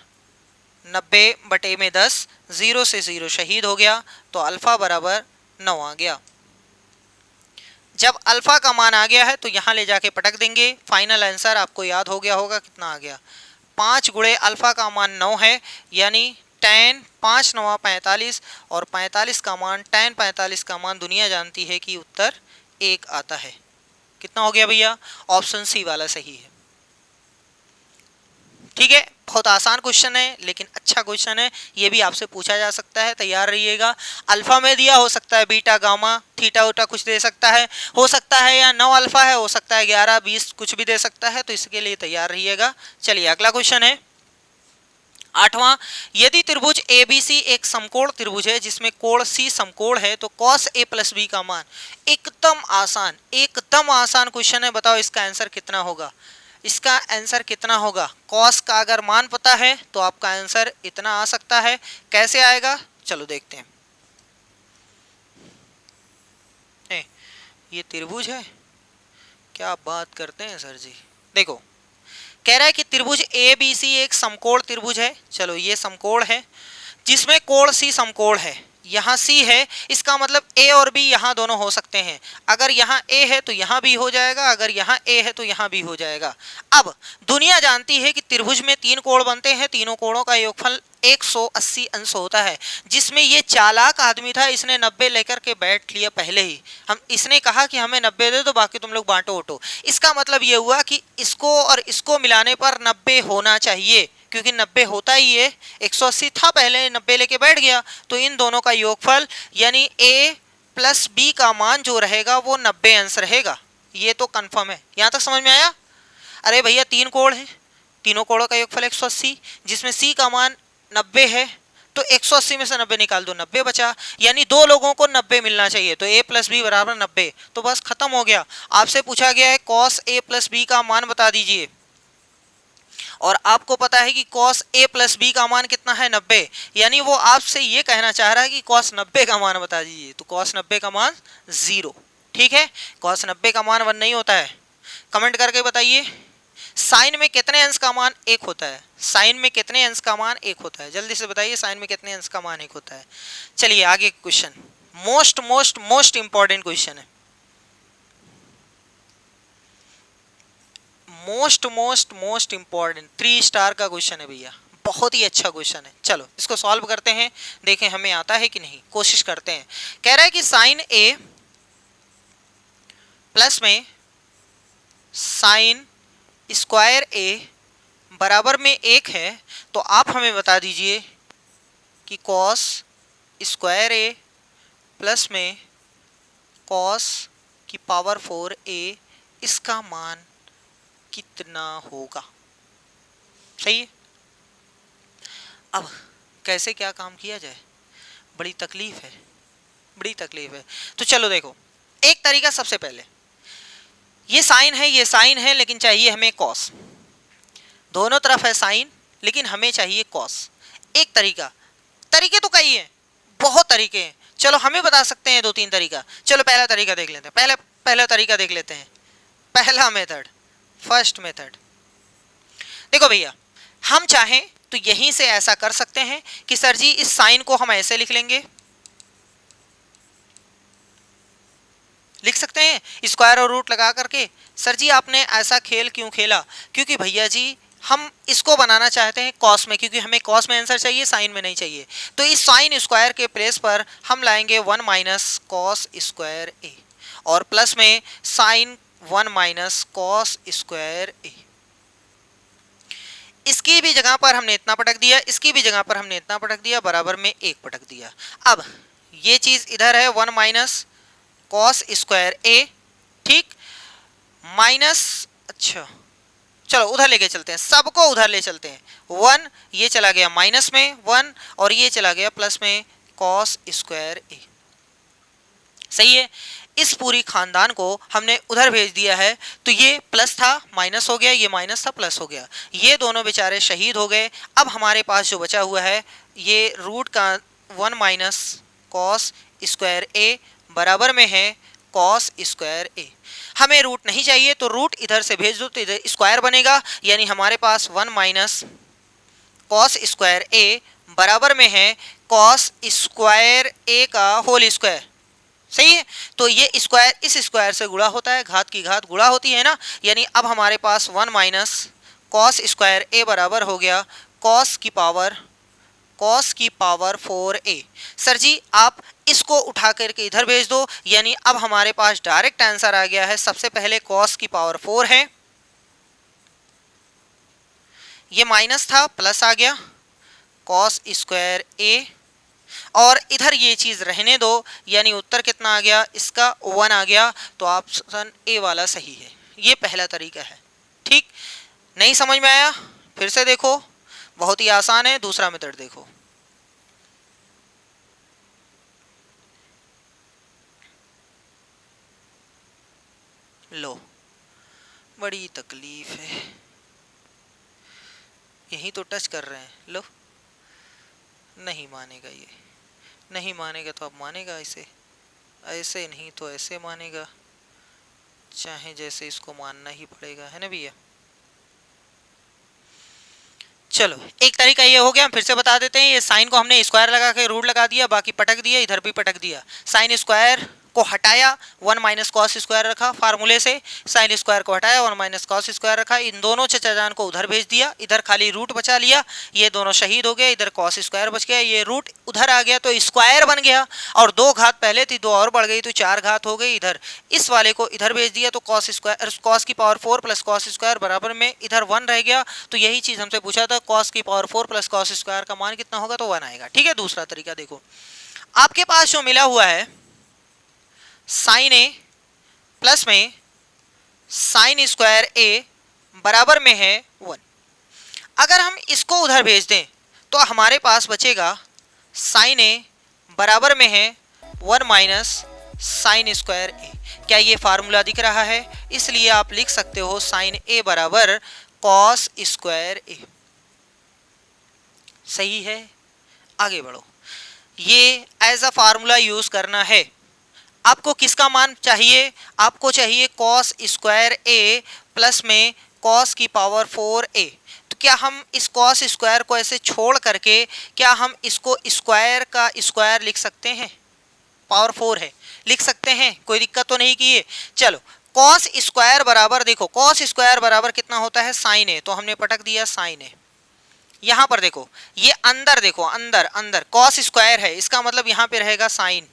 [SPEAKER 1] 90/10, 0 से 0 शहीद हो गया तो अल्फा बराबर 9 आ गया। जब अल्फा का मान आ गया है तो यहाँ ले जाके पटक देंगे, फाइनल आंसर आपको याद हो गया होगा कितना आ गया, 5 गुणे अल्फा का मान 9 है, यानी tan 5 9 45, और 45 का मान tan 45 का मान दुनिया जानती है कि उत्तर 1 आता है। कितना हो गया भैया, ऑप्शन सी वाला सही है। ठीक है, बहुत आसान क्वेश्चन है लेकिन अच्छा क्वेश्चन है, ये भी आपसे पूछा जा सकता है, तैयार रहिएगा। अल्फा में दिया, हो सकता है बीटा गामा थीटा उटा कुछ दे सकता है, हो सकता है या 9 अल्फा है, हो सकता है 11 20 कुछ भी दे सकता है, तो इसके लिए तैयार रहिएगा। चलिए अगला क्वेश्चन है 8वां, यदि त्रिभुज ABC एक समकोण त्रिभुज है जिसमें कोण C समकोण है तो cos A + B का मान, एकदम आसान क्वेश्चन है, बताओ इसका आंसर कितना होगा। इसका आंसर कितना होगा, कॉस का अगर मान पता है तो आपका आंसर इतना आ सकता है। कैसे आएगा, चलो देखते हैं। ये त्रिभुज है, क्या बात करते हैं सर जी। देखो कह रहा है कि त्रिभुज ABC एक समकोण त्रिभुज है, चलो ये समकोण है जिसमें कोण C समकोण है, यहाँ C है, इसका मतलब A और B यहाँ दोनों हो सकते हैं। अगर यहाँ A है तो यहाँ भी हो जाएगा, अगर यहाँ A है तो यहाँ भी हो जाएगा। अब दुनिया जानती है कि त्रिभुज में 3 कोण बनते हैं, तीनों कोणों का योगफल 180 अंश होता है, जिसमें ये चालाक आदमी था, इसने 90 लेकर के बैठ लिया पहले ही। इसने कहा कि हमें 90 दे दो, बाकी तुम लोग बांटो ओटो। इसका मतलब ये हुआ कि इसको और इसको मिलाने पर 90 होना चाहिए, क्योंकि 90 होता ही है, 180 था पहले, 90 लेके बैठ गया, तो इन दोनों का योगफल यानी A + B का मान जो रहेगा वो 90 अंश रहेगा। ये तो कंफर्म है, यहाँ तक समझ में आया। अरे भैया 3 कोण है, तीनों कोणों का योगफल 180, जिसमें C का मान 90 है, तो 180 में से 90 निकाल दो, 90 बचा, यानी 2 लोगों को 90 मिलना चाहिए, तो A + B बराबर 90, तो बस खत्म हो गया। आपसे पूछा गया है cos A + B का मान बता दीजिए, और आपको पता है कि cos A + B का मान कितना है, 90, यानी वो आपसे ये कहना चाह रहा है कि cos 90 का मान बता दीजिए, तो cos 90 का मान 0। ठीक है, cos 90 का मान 1 नहीं होता है, कमेंट करके बताइए। साइन में कितने अंश का मान 1 होता है, साइन में कितने अंश का मान 1 होता है, जल्दी से बताइए, साइन में कितने अंश का मान 1 होता है। चलिए आगे क्वेश्चन, मोस्ट इंपॉर्टेंट क्वेश्चन है, मोस्ट इंपॉर्टेंट 3 स्टार का क्वेश्चन है भैया, बहुत ही अच्छा क्वेश्चन है। चलो इसको सॉल्व करते हैं, देखें हमें आता है कि नहीं, कोशिश करते हैं। कह रहा है कि साइन A प्लस में साइन स्क्वायर A बराबर में 1 है, तो आप हमें बता दीजिए कि cos स्क्वायर A प्लस में cos की पावर 4A इसका मान कितना होगा। सही है, अब कैसे क्या काम किया जाए, बड़ी तकलीफ है। तो चलो देखो, एक तरीका, सबसे पहले ये साइन है लेकिन चाहिए हमें कॉस, दोनों तरफ है साइन लेकिन हमें चाहिए कॉस। एक तरीके तो कई हैं, बहुत तरीके हैं, चलो हमें बता सकते हैं 2-3 तरीका। चलो पहला तरीका देख लेते हैं, पहला तरीका देख लेते हैं, पहला मेथड, फर्स्ट मेथड। देखो भैया, हम चाहें तो यहीं से ऐसा कर सकते हैं कि सर जी इस साइन को हम ऐसे लिख लेंगे, लिख सकते हैं स्क्वायर और रूट लगा करके। सर जी आपने ऐसा खेल क्यों खेला, क्योंकि भैया जी हम इसको बनाना चाहते हैं कॉस में, क्योंकि हमें कॉस में आंसर चाहिए, साइन में नहीं चाहिए। तो इस साइन स्क्वायर के प्लेस पर हम लाएंगे 1 - cos स्क्वायर A, और प्लस में साइन 1 - cos स्क्वायर A। इसकी भी जगह पर हमने इतना पटक दिया, इसकी भी जगह पर हमने इतना पटक दिया, बराबर में 1 पटक दिया। अब ये चीज इधर है 1 - cos स्क्वायर A, ठीक, माइनस, अच्छा चलो उधर लेके चलते हैं, सबको उधर ले चलते हैं, 1 ये चला गया माइनस में 1, और ये चला गया प्लस में cos स्क्वायर A। सही है, इस पूरी खानदान को हमने उधर भेज दिया है, तो ये प्लस था माइनस हो गया, ये माइनस था प्लस हो गया, ये दोनों बेचारे शहीद हो गए। अब हमारे पास जो बचा हुआ है ये रूट का 1 - cos स्क्वायर A बराबर में है कॉस स्क्वायर ए। हमें रूट नहीं चाहिए तो रूट इधर से भेज दो तो इधर स्क्वायर बनेगा, यानी हमारे पास 1 माइनस कॉस स्क्वायर ए बराबर में है कॉस स्क्वायर ए का होल स्क्वायर। सही है, तो ये स्क्वायर इस स्क्वायर से गुणा होता है, घात की घात गुणा होती है ना, यानी अब हमारे पास 1 माइनस कॉस स्क्वायर ए बराबर हो गया कॉस की पावर 4a। सर जी आप इसको उठा करके इधर भेज दो, यानी अब हमारे पास डायरेक्ट आंसर आ गया है। सबसे पहले कॉस की पावर 4 है, ये माइनस था प्लस आ गया कॉस स्क्वायर ए, और इधर ये चीज रहने दो, यानी उत्तर कितना आ गया इसका 1 आ गया। तो ऑप्शन ए वाला सही है। ये पहला तरीका है। ठीक, नहीं समझ में आया फिर से देखो, बहुत ही आसान है। दूसरा मेथड देखो, लो बड़ी तकलीफ है, यही तो टच कर रहे हैं। लो नहीं मानेगा, ये नहीं मानेगा तो अब मानेगा ऐसे, ऐसे नहीं तो ऐसे मानेगा, चाहे जैसे इसको मानना ही पड़ेगा, है ना भैया। चलो एक तरीका ये हो गया, हम फिर से बता देते हैं। ये साइन को हमने स्क्वायर लगा के रूट लगा दिया, बाकी पटक दिया, इधर भी पटक दिया। साइन स्क्वायर को हटाया, 1 माइनस कॉस स्क्वायर रखा फार्मूले से, साइन स्क्वायर को हटाया 1 माइनस कॉस स्क्वायर रखा, इन दोनों चचा जान को उधर भेज दिया, इधर खाली रूट बचा लिया, ये दोनों शहीद हो गए, इधर कॉस स्क्वायर बच गया, ये रूट उधर आ गया तो स्क्वायर बन गया, और 2 घात पहले थी 2 और बढ़ गई तो 4 घात हो गई। इधर इस वाले को इधर भेज दिया तो कॉस स्क्वायर कॉस की पावर 4 प्लस कॉस स्क्वायर बराबर में इधर 1 रह गया। तो यही चीज हमसे पूछा था, कॉस की पावर 4 प्लस कॉस स्क्वायर का मान कितना होगा, तो 1 आएगा। ठीक है, दूसरा तरीका देखो, आपके पास जो मिला हुआ है साइन ए प्लस में साइन स्क्वायर ए बराबर में है 1। अगर हम इसको उधर भेज दें तो हमारे पास बचेगा साइन ए बराबर में है 1 माइनस साइन स्क्वायर ए। क्या ये फार्मूला दिख रहा है? इसलिए आप लिख सकते हो साइन ए बराबर कॉस स्क्वायर ए। सही है, आगे बढ़ो। ये एज अ फार्मूला यूज करना है। आपको किसका मान चाहिए? आपको चाहिए कॉस स्क्वायर ए प्लस में कॉस की पावर 4a। तो क्या हम इस कॉस स्क्वायर को ऐसे छोड़ करके क्या हम इसको स्क्वायर का स्क्वायर लिख सकते हैं? पावर 4 है, लिख सकते हैं, कोई दिक्कत तो नहीं की है। चलो कॉस स्क्वायर बराबर देखो, कॉस स्क्वायर बराबर कितना होता है साइन ए, तो हमने पटक दिया साइन ए। यहां पर देखो, ये अंदर देखो, अंदर अंदर कॉस स्क्वायर है, इसका मतलब यहां पे रहेगा साइन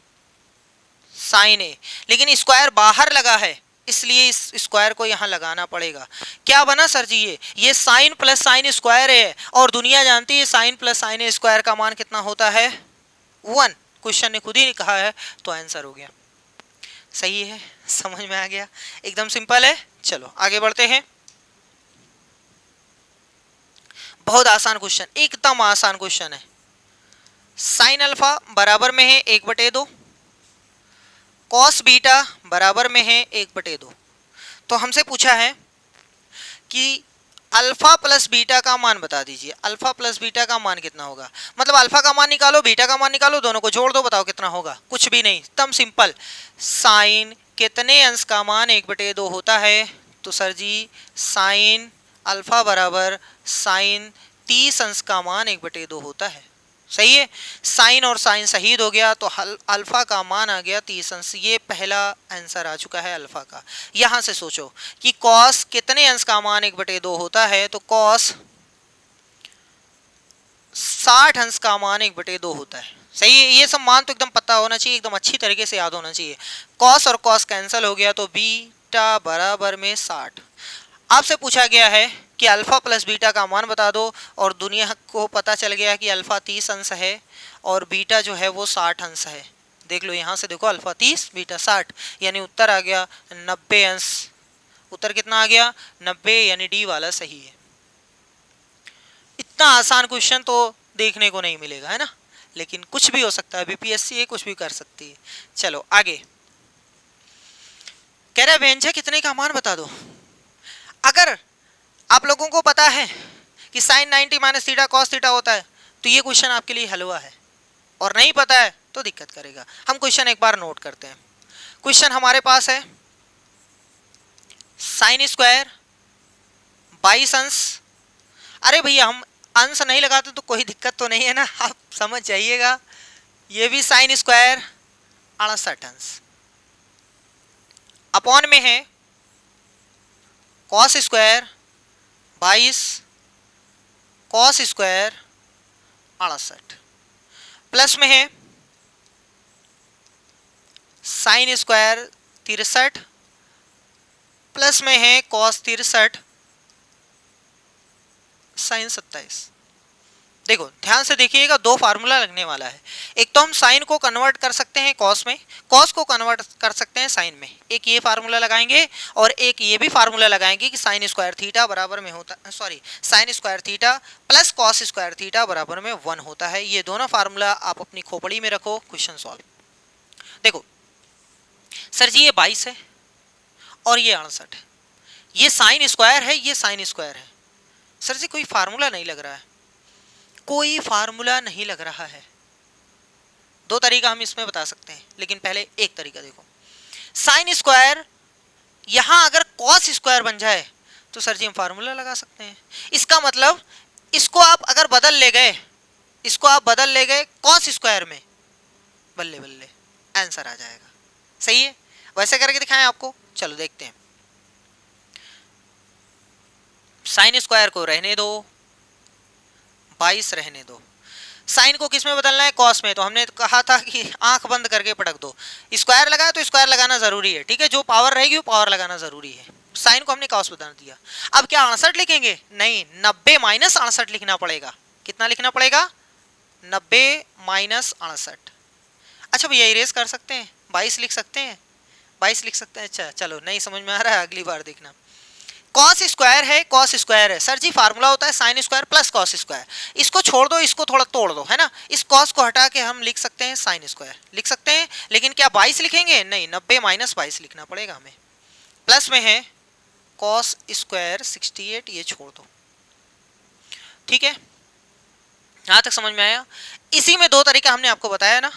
[SPEAKER 1] ए, लेकिन स्क्वायर बाहर लगा है इसलिए इस स्क्वायर को यहां लगाना पड़ेगा। क्या बना सर जी? ये साइन प्लस साइन स्क्वायर है, और दुनिया जानती है साइन प्लस साइन स्क्वायर का मान कितना होता है 1। क्वेश्चन ने खुद ही कहा है, तो आंसर हो गया। सही है, समझ में आ गया, एकदम सिंपल है। चलो आगे बढ़ते हैं। बहुत आसान क्वेश्चन, एकदम आसान क्वेश्चन है। साइन अल्फा बराबर में है 1/2, कॉस बीटा बराबर में है 1/2। तो हमसे पूछा है कि अल्फा प्लस बीटा का मान बता दीजिए। अल्फा प्लस बीटा का मान कितना होगा? मतलब अल्फा का मान निकालो, बीटा का मान निकालो, दोनों को जोड़ दो, बताओ कितना होगा। कुछ भी नहीं, एकदम सिंपल। साइन कितने अंश का मान 1/2 होता है? तो सर जी साइन अल्फा बराबर साइन 30 अंश का मान 1/2 होता है। सही है, साइन और साइन शहीद हो गया तो अल्फा का मान आ गया 30 अंश। ये पहला आंसर आ चुका है अल्फा का। यहां से सोचो कि कॉस कितने अंश का मान 1/2 होता है, तो कॉस 60 अंश का मान 1/2 होता है। सही है, ये सब मान तो एकदम पता होना चाहिए, एकदम अच्छी तरीके से याद होना चाहिए। कॉस और कॉस कैंसिल हो गया तो बीटा बराबर में 60। आपसे पूछा गया है कि अल्फा प्लस बीटा का मान बता दो, और दुनिया को पता चल गया कि अल्फा 30 अंश है और बीटा जो है वो 60 अंश है। देख लो यहाँ से देखो, अल्फा 30 बीटा 60, यानी उत्तर आ गया 90 अंश। उत्तर कितना आ गया 90, यानी डी वाला सही है। इतना आसान क्वेश्चन तो देखने को नहीं मिलेगा, है ना, लेकिन कुछ भी हो सकता है, बीपीएससी कुछ भी कर सकती है। चलो आगे कह रहा है व्यंजक कितने का मान बता दो। अगर आप लोगों को पता है कि sine 90 minus theta cos theta होता है तो ये क्वेश्चन आपके लिए हलवा है, और नहीं पता है तो दिक्कत करेगा। हम क्वेश्चन एक बार नोट करते हैं। क्वेश्चन हमारे पास है साइन स्क्वायर 22 अंश। अरे भैया हम अंश नहीं लगाते तो कोई दिक्कत तो नहीं है ना, आप समझ जाइएगा। ये भी साइन स्क्वायर 68 अंश अपॉन में है cos square 22 cos square 68 plus में है साइन स्क्वायर 63 प्लस में है कॉस 63 साइन 27। देखो ध्यान से देखिएगा, दो फार्मूला लगने वाला है। एक तो हम साइन को कन्वर्ट कर सकते हैं कॉस में, कॉस को कन्वर्ट कर सकते हैं साइन में। एक ये फार्मूला लगाएंगे और एक ये भी फार्मूला लगाएंगे कि साइन स्क्वायर थीटा बराबर में होता, sorry sine square theta plus cos square theta बराबर में 1 होता है। ये दोनों फार्मूला आप अपनी खोपड़ी में रखो, क्वेश्चन सॉल्व। देखो सर जी ये 22 है और ये 68 है, ये साइन स्क्वायर है, ये साइन स्क्वायर है। सर जी कोई फार्मूला नहीं लग रहा है, कोई फार्मूला नहीं लग रहा है। दो तरीका हम इसमें बता सकते हैं, लेकिन पहले एक तरीका देखो। साइन स्क्वायर यहां अगर कॉस स्क्वायर बन जाए तो सर जी हम फार्मूला लगा सकते हैं। इसका मतलब इसको आप अगर बदल ले गए, इसको आप बदल ले गए कॉस स्क्वायर में, बल्ले बल्ले आंसर आ जाएगा। सही है, वैसे करके दिखाएं आपको। चलो देखते हैं। साइन स्क्वायर को रहने दो, 22 रहने दो। साइन को किस में बदलना है, कॉस में। तो हमने कहा था कि आंख बंद करके पटक दो। स्क्वायर लगाया तो स्क्वायर लगाना जरूरी है, ठीक है। जो पावर रहेगी वो पावर लगाना जरूरी है। साइन को हमने कॉस बदल दिया। अब क्या 68 लिखेंगे? नहीं, 90 माइनस 68 लिखना पड़ेगा। कितना लिखना पड़ेगा? 90 माइनस 68। अच्छा भैया इरेज कर सकते हैं, 22 लिख सकते हैं, 22 लिख सकते हैं। अच्छा चलो, नहीं समझ में आ रहा है, अगली बार देखना। कॉस स्क्वायर है, कॉस स्क्वायर है। सर जी फार्मूला होता है sine square plus cos square. इसको छोड़ दो, इसको थोड़ा तोड़ दो, है ना। इस कॉस को हटा के हम लिख सकते हैं साइन स्क्वायर, लिख सकते हैं। लेकिन क्या 22 लिखेंगे? नहीं, 90 माइनस 22 लिखना पड़ेगा हमें। प्लस में है कॉस स्क्वायर 68, ये छोड़ दो। ठीक है, यहां तक समझ में आया। इसी में दो तरीका हमने आपको बताया ना।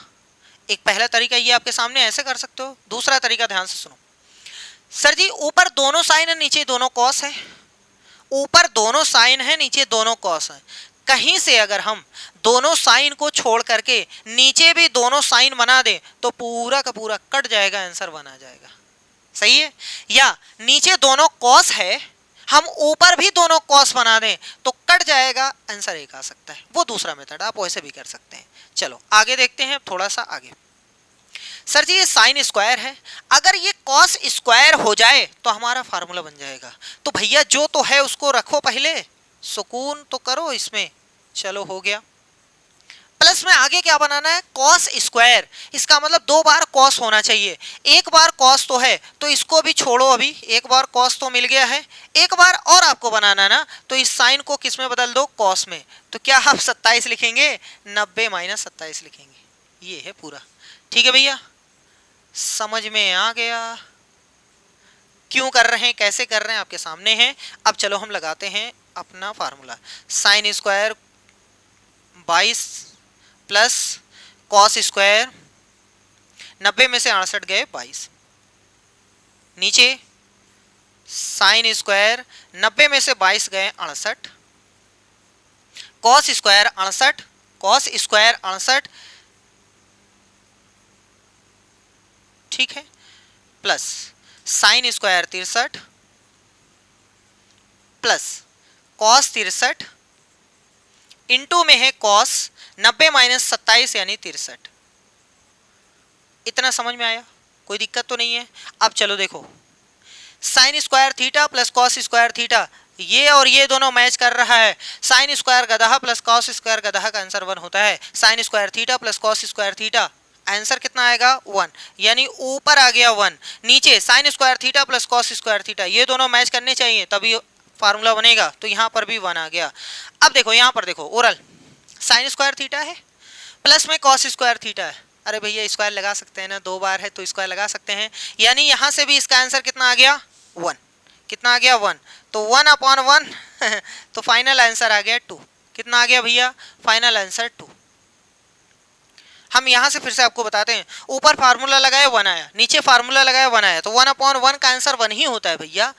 [SPEAKER 1] एक पहला तरीका ये आपके सामने ऐसे कर सकते हो, दूसरा तरीका ध्यान से सुनो। सर जी ऊपर दोनों साइन है, नीचे दोनों कॉस है। ऊपर दोनों साइन है, नीचे दोनों कॉस है। कहीं से अगर हम दोनों साइन को छोड़ करके नीचे भी दोनों साइन बना दें तो पूरा का पूरा कट जाएगा, आंसर 1 आ जाएगा। सही है। या नीचे दोनों कॉस है, हम ऊपर भी दोनों कॉस बना दें तो कट जाएगा, आंसर 1 आ सकता है। वो दूसरा मेथड, आप वैसे भी कर सकते हैं। चलो आगे देखते हैं, थोड़ा सा आगे। सर जी ये साइन स्क्वायर है, अगर ये कॉस स्क्वायर हो जाए तो हमारा फार्मूला बन जाएगा। तो भैया जो तो है उसको रखो, पहले सुकून तो करो इसमें। चलो हो गया। प्लस में आगे क्या बनाना है? Cos square. इसका मतलब 2 बार कॉस होना चाहिए। एक बार कॉस तो है तो इसको भी छोड़ो, अभी एक बार कॉस तो मिल गया है। एक बार और आपको बनाना है ना, तो इस साइन को किस में बदल दो? कॉस में। तो क्या आप 27 लिखेंगे? 90 माइनस 27 लिखेंगे। ये है पूरा। ठीक है भैया, समझ में आ गया। क्यों कर रहे हैं, कैसे कर रहे हैं, आपके सामने है। अब चलो हम लगाते हैं अपना formula. Sine square 22 plus cos square, 90 में से 68 गए 22, नीचे साइन स्क्वायर 90 में से 22 गए 68, कॉस स्क्वायर 68, कॉस स्क्वायर 68, ठीक है, plus sine square 63 plus cos 63 into में है कॉस 90 माइनस 27 यानी 63। इतना समझ में आया? कोई दिक्कत तो नहीं है। अब चलो देखो, sine square theta plus cos square theta, ये और ये दोनों मैच कर रहा है। साइन स्क्वायर गधा प्लस कॉस स्क्वायर गधा का आंसर 1 होता है। Sine square theta plus cos square theta, answer कितना आएगा? 1। यानी ऊपर आ गया 1, नीचे sine square theta plus cos square theta, ये दोनों मैच करने चाहिए तभी फार्मूला बनेगा। तो यहाँ पर भी 1 आ गया। अब देखो यहाँ पर देखो, ओरल साइन स्क्वायर थीटा है प्लस में कॉस स्क्वायर थीटा है। अरे भैया स्क्वायर लगा सकते हैं ना, 2 बार है तो स्क्वायर लगा सकते हैं। यानी यहाँ से भी इसका आंसर कितना आ गया? 1। कितना आ गया? 1। तो 1/1 तो फाइनल आंसर आ गया 2। कितना आ गया भैया? Final answer 2। हम यहाँ से फिर से आपको बताते हैं, ऊपर फार्मूला लगाया 1 आया, नीचे फार्मूला लगाया 1 आया, तो 1/1 का आंसर 1 ही होता है भैया।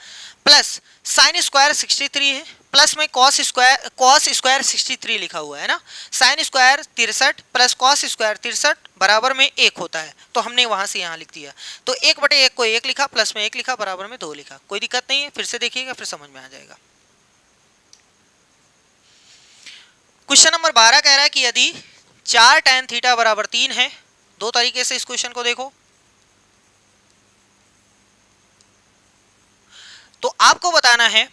[SPEAKER 1] प्लस साइन स्क्वायर 63 है, प्लस में कॉस स्क्वायर 63 लिखा हुआ है ना, sine square 63 plus cos square 63 बराबर में 1 होता है, तो हमने वहां से यहाँ लिख दिया। तो 1/1 को 1 लिखा, प्लस में 1 लिखा, बराबर में 2 लिखा, कोई दिक्कत नहीं है, फिर से देखिएगा फिर समझ में आ जाएगा। क्वेश्चन नंबर 12 कह रहा है कि यदि 4 tan थीटा बराबर 3 है, दो तरीके से इस क्वेश्चन को देखो। तो आपको बताना है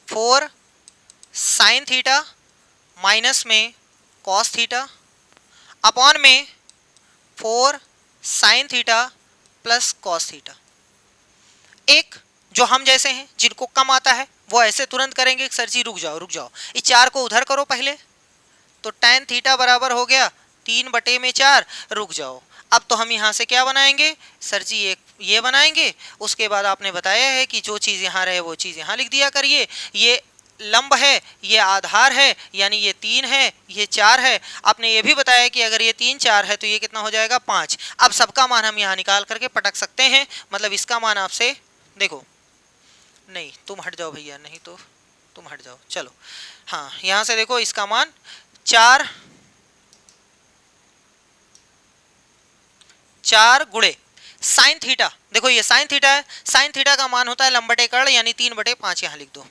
[SPEAKER 1] 4 साइन थीटा माइनस में कॉस थीटा अपॉन में 4 sine theta plus cos theta. एक जो हम जैसे हैं जिनको कम आता है वो ऐसे तुरंत करेंगे, सर जी रुक जाओ, इस 4 को उधर करो पहले, तो tan थीटा बराबर हो गया 3/4, रुक जाओ। अब तो हम यहाँ से क्या बनाएंगे सर जी, एक ये बनाएंगे, उसके बाद आपने बताया है कि जो चीज़ यहाँ रहे वो चीज़ यहाँ लिख दिया करिए, ये लंब है, ये आधार है, यानी ये 3 है, ये 4 है। आपने ये भी बताया कि अगर ये 3 4 है तो ये कितना हो जाएगा 5। अब सबका मान हम यहाँ निकाल करके पटक सकते हैं, मतलब इसका मान आपसे देखो, नहीं तुम हट जाओ भैया, नहीं तो तुम हट जाओ, चलो हाँ यहाँ से देखो इसका मान 4 गुणे साइन थीटा, देखो ये साइन थीटा है, साइन थीटा का मान होता है लंब बटे कर्ण यानी 3/5, यहाँ लिख दो,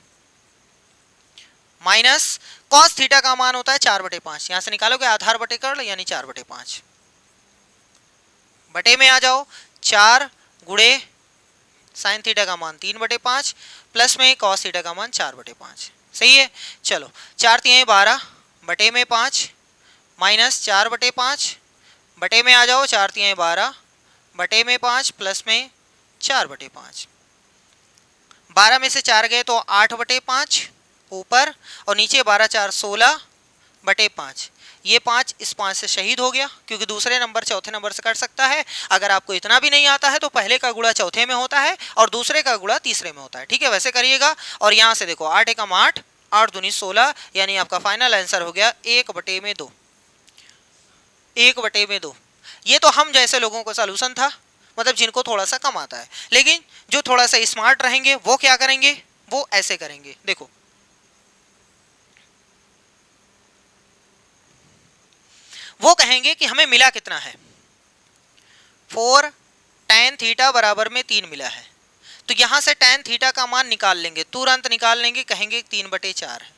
[SPEAKER 1] माइनस कॉस थीटा का मान होता है 4/5, यहां से निकालोगे आधार बटे कर्ण यानी 4/5, बटे में आ जाओ 4 गुणे साइन थीटा का मान 3/5 प्लस में कॉस थीटा का मान 4/5, सही है। चलो 4 3 12 बटे में 5 माइनस 4/5 बटे में आ जाओ 4 3 12 बटे में 5 प्लस में 4/5, 12 में से 4 गए तो 8/5 ऊपर, और नीचे 12 4 16/5, ये 5 इस 5 से शहीद हो गया, क्योंकि दूसरे नंबर चौथे नंबर से कट सकता है। अगर आपको इतना भी नहीं आता है तो पहले का गुणा चौथे में होता है और दूसरे का गुणा तीसरे में होता है, ठीक है, वैसे करिएगा। और यहाँ से देखो 8 एकम 8, 8 दूनी 16, यानी आपका फाइनल आंसर हो गया 1/2, 1/2। ये तो हम जैसे लोगों का सॉल्यूशन था, मतलब जिनको थोड़ा सा कम आता है, लेकिन जो थोड़ा सा स्मार्ट रहेंगे वो क्या करेंगे, वो ऐसे करेंगे, देखो वो कहेंगे कि हमें मिला कितना है, 4 tan थीटा बराबर में 3 मिला है, तो यहां से tan थीटा का मान निकाल लेंगे, तुरंत निकाल लेंगे, कहेंगे 3/4 है,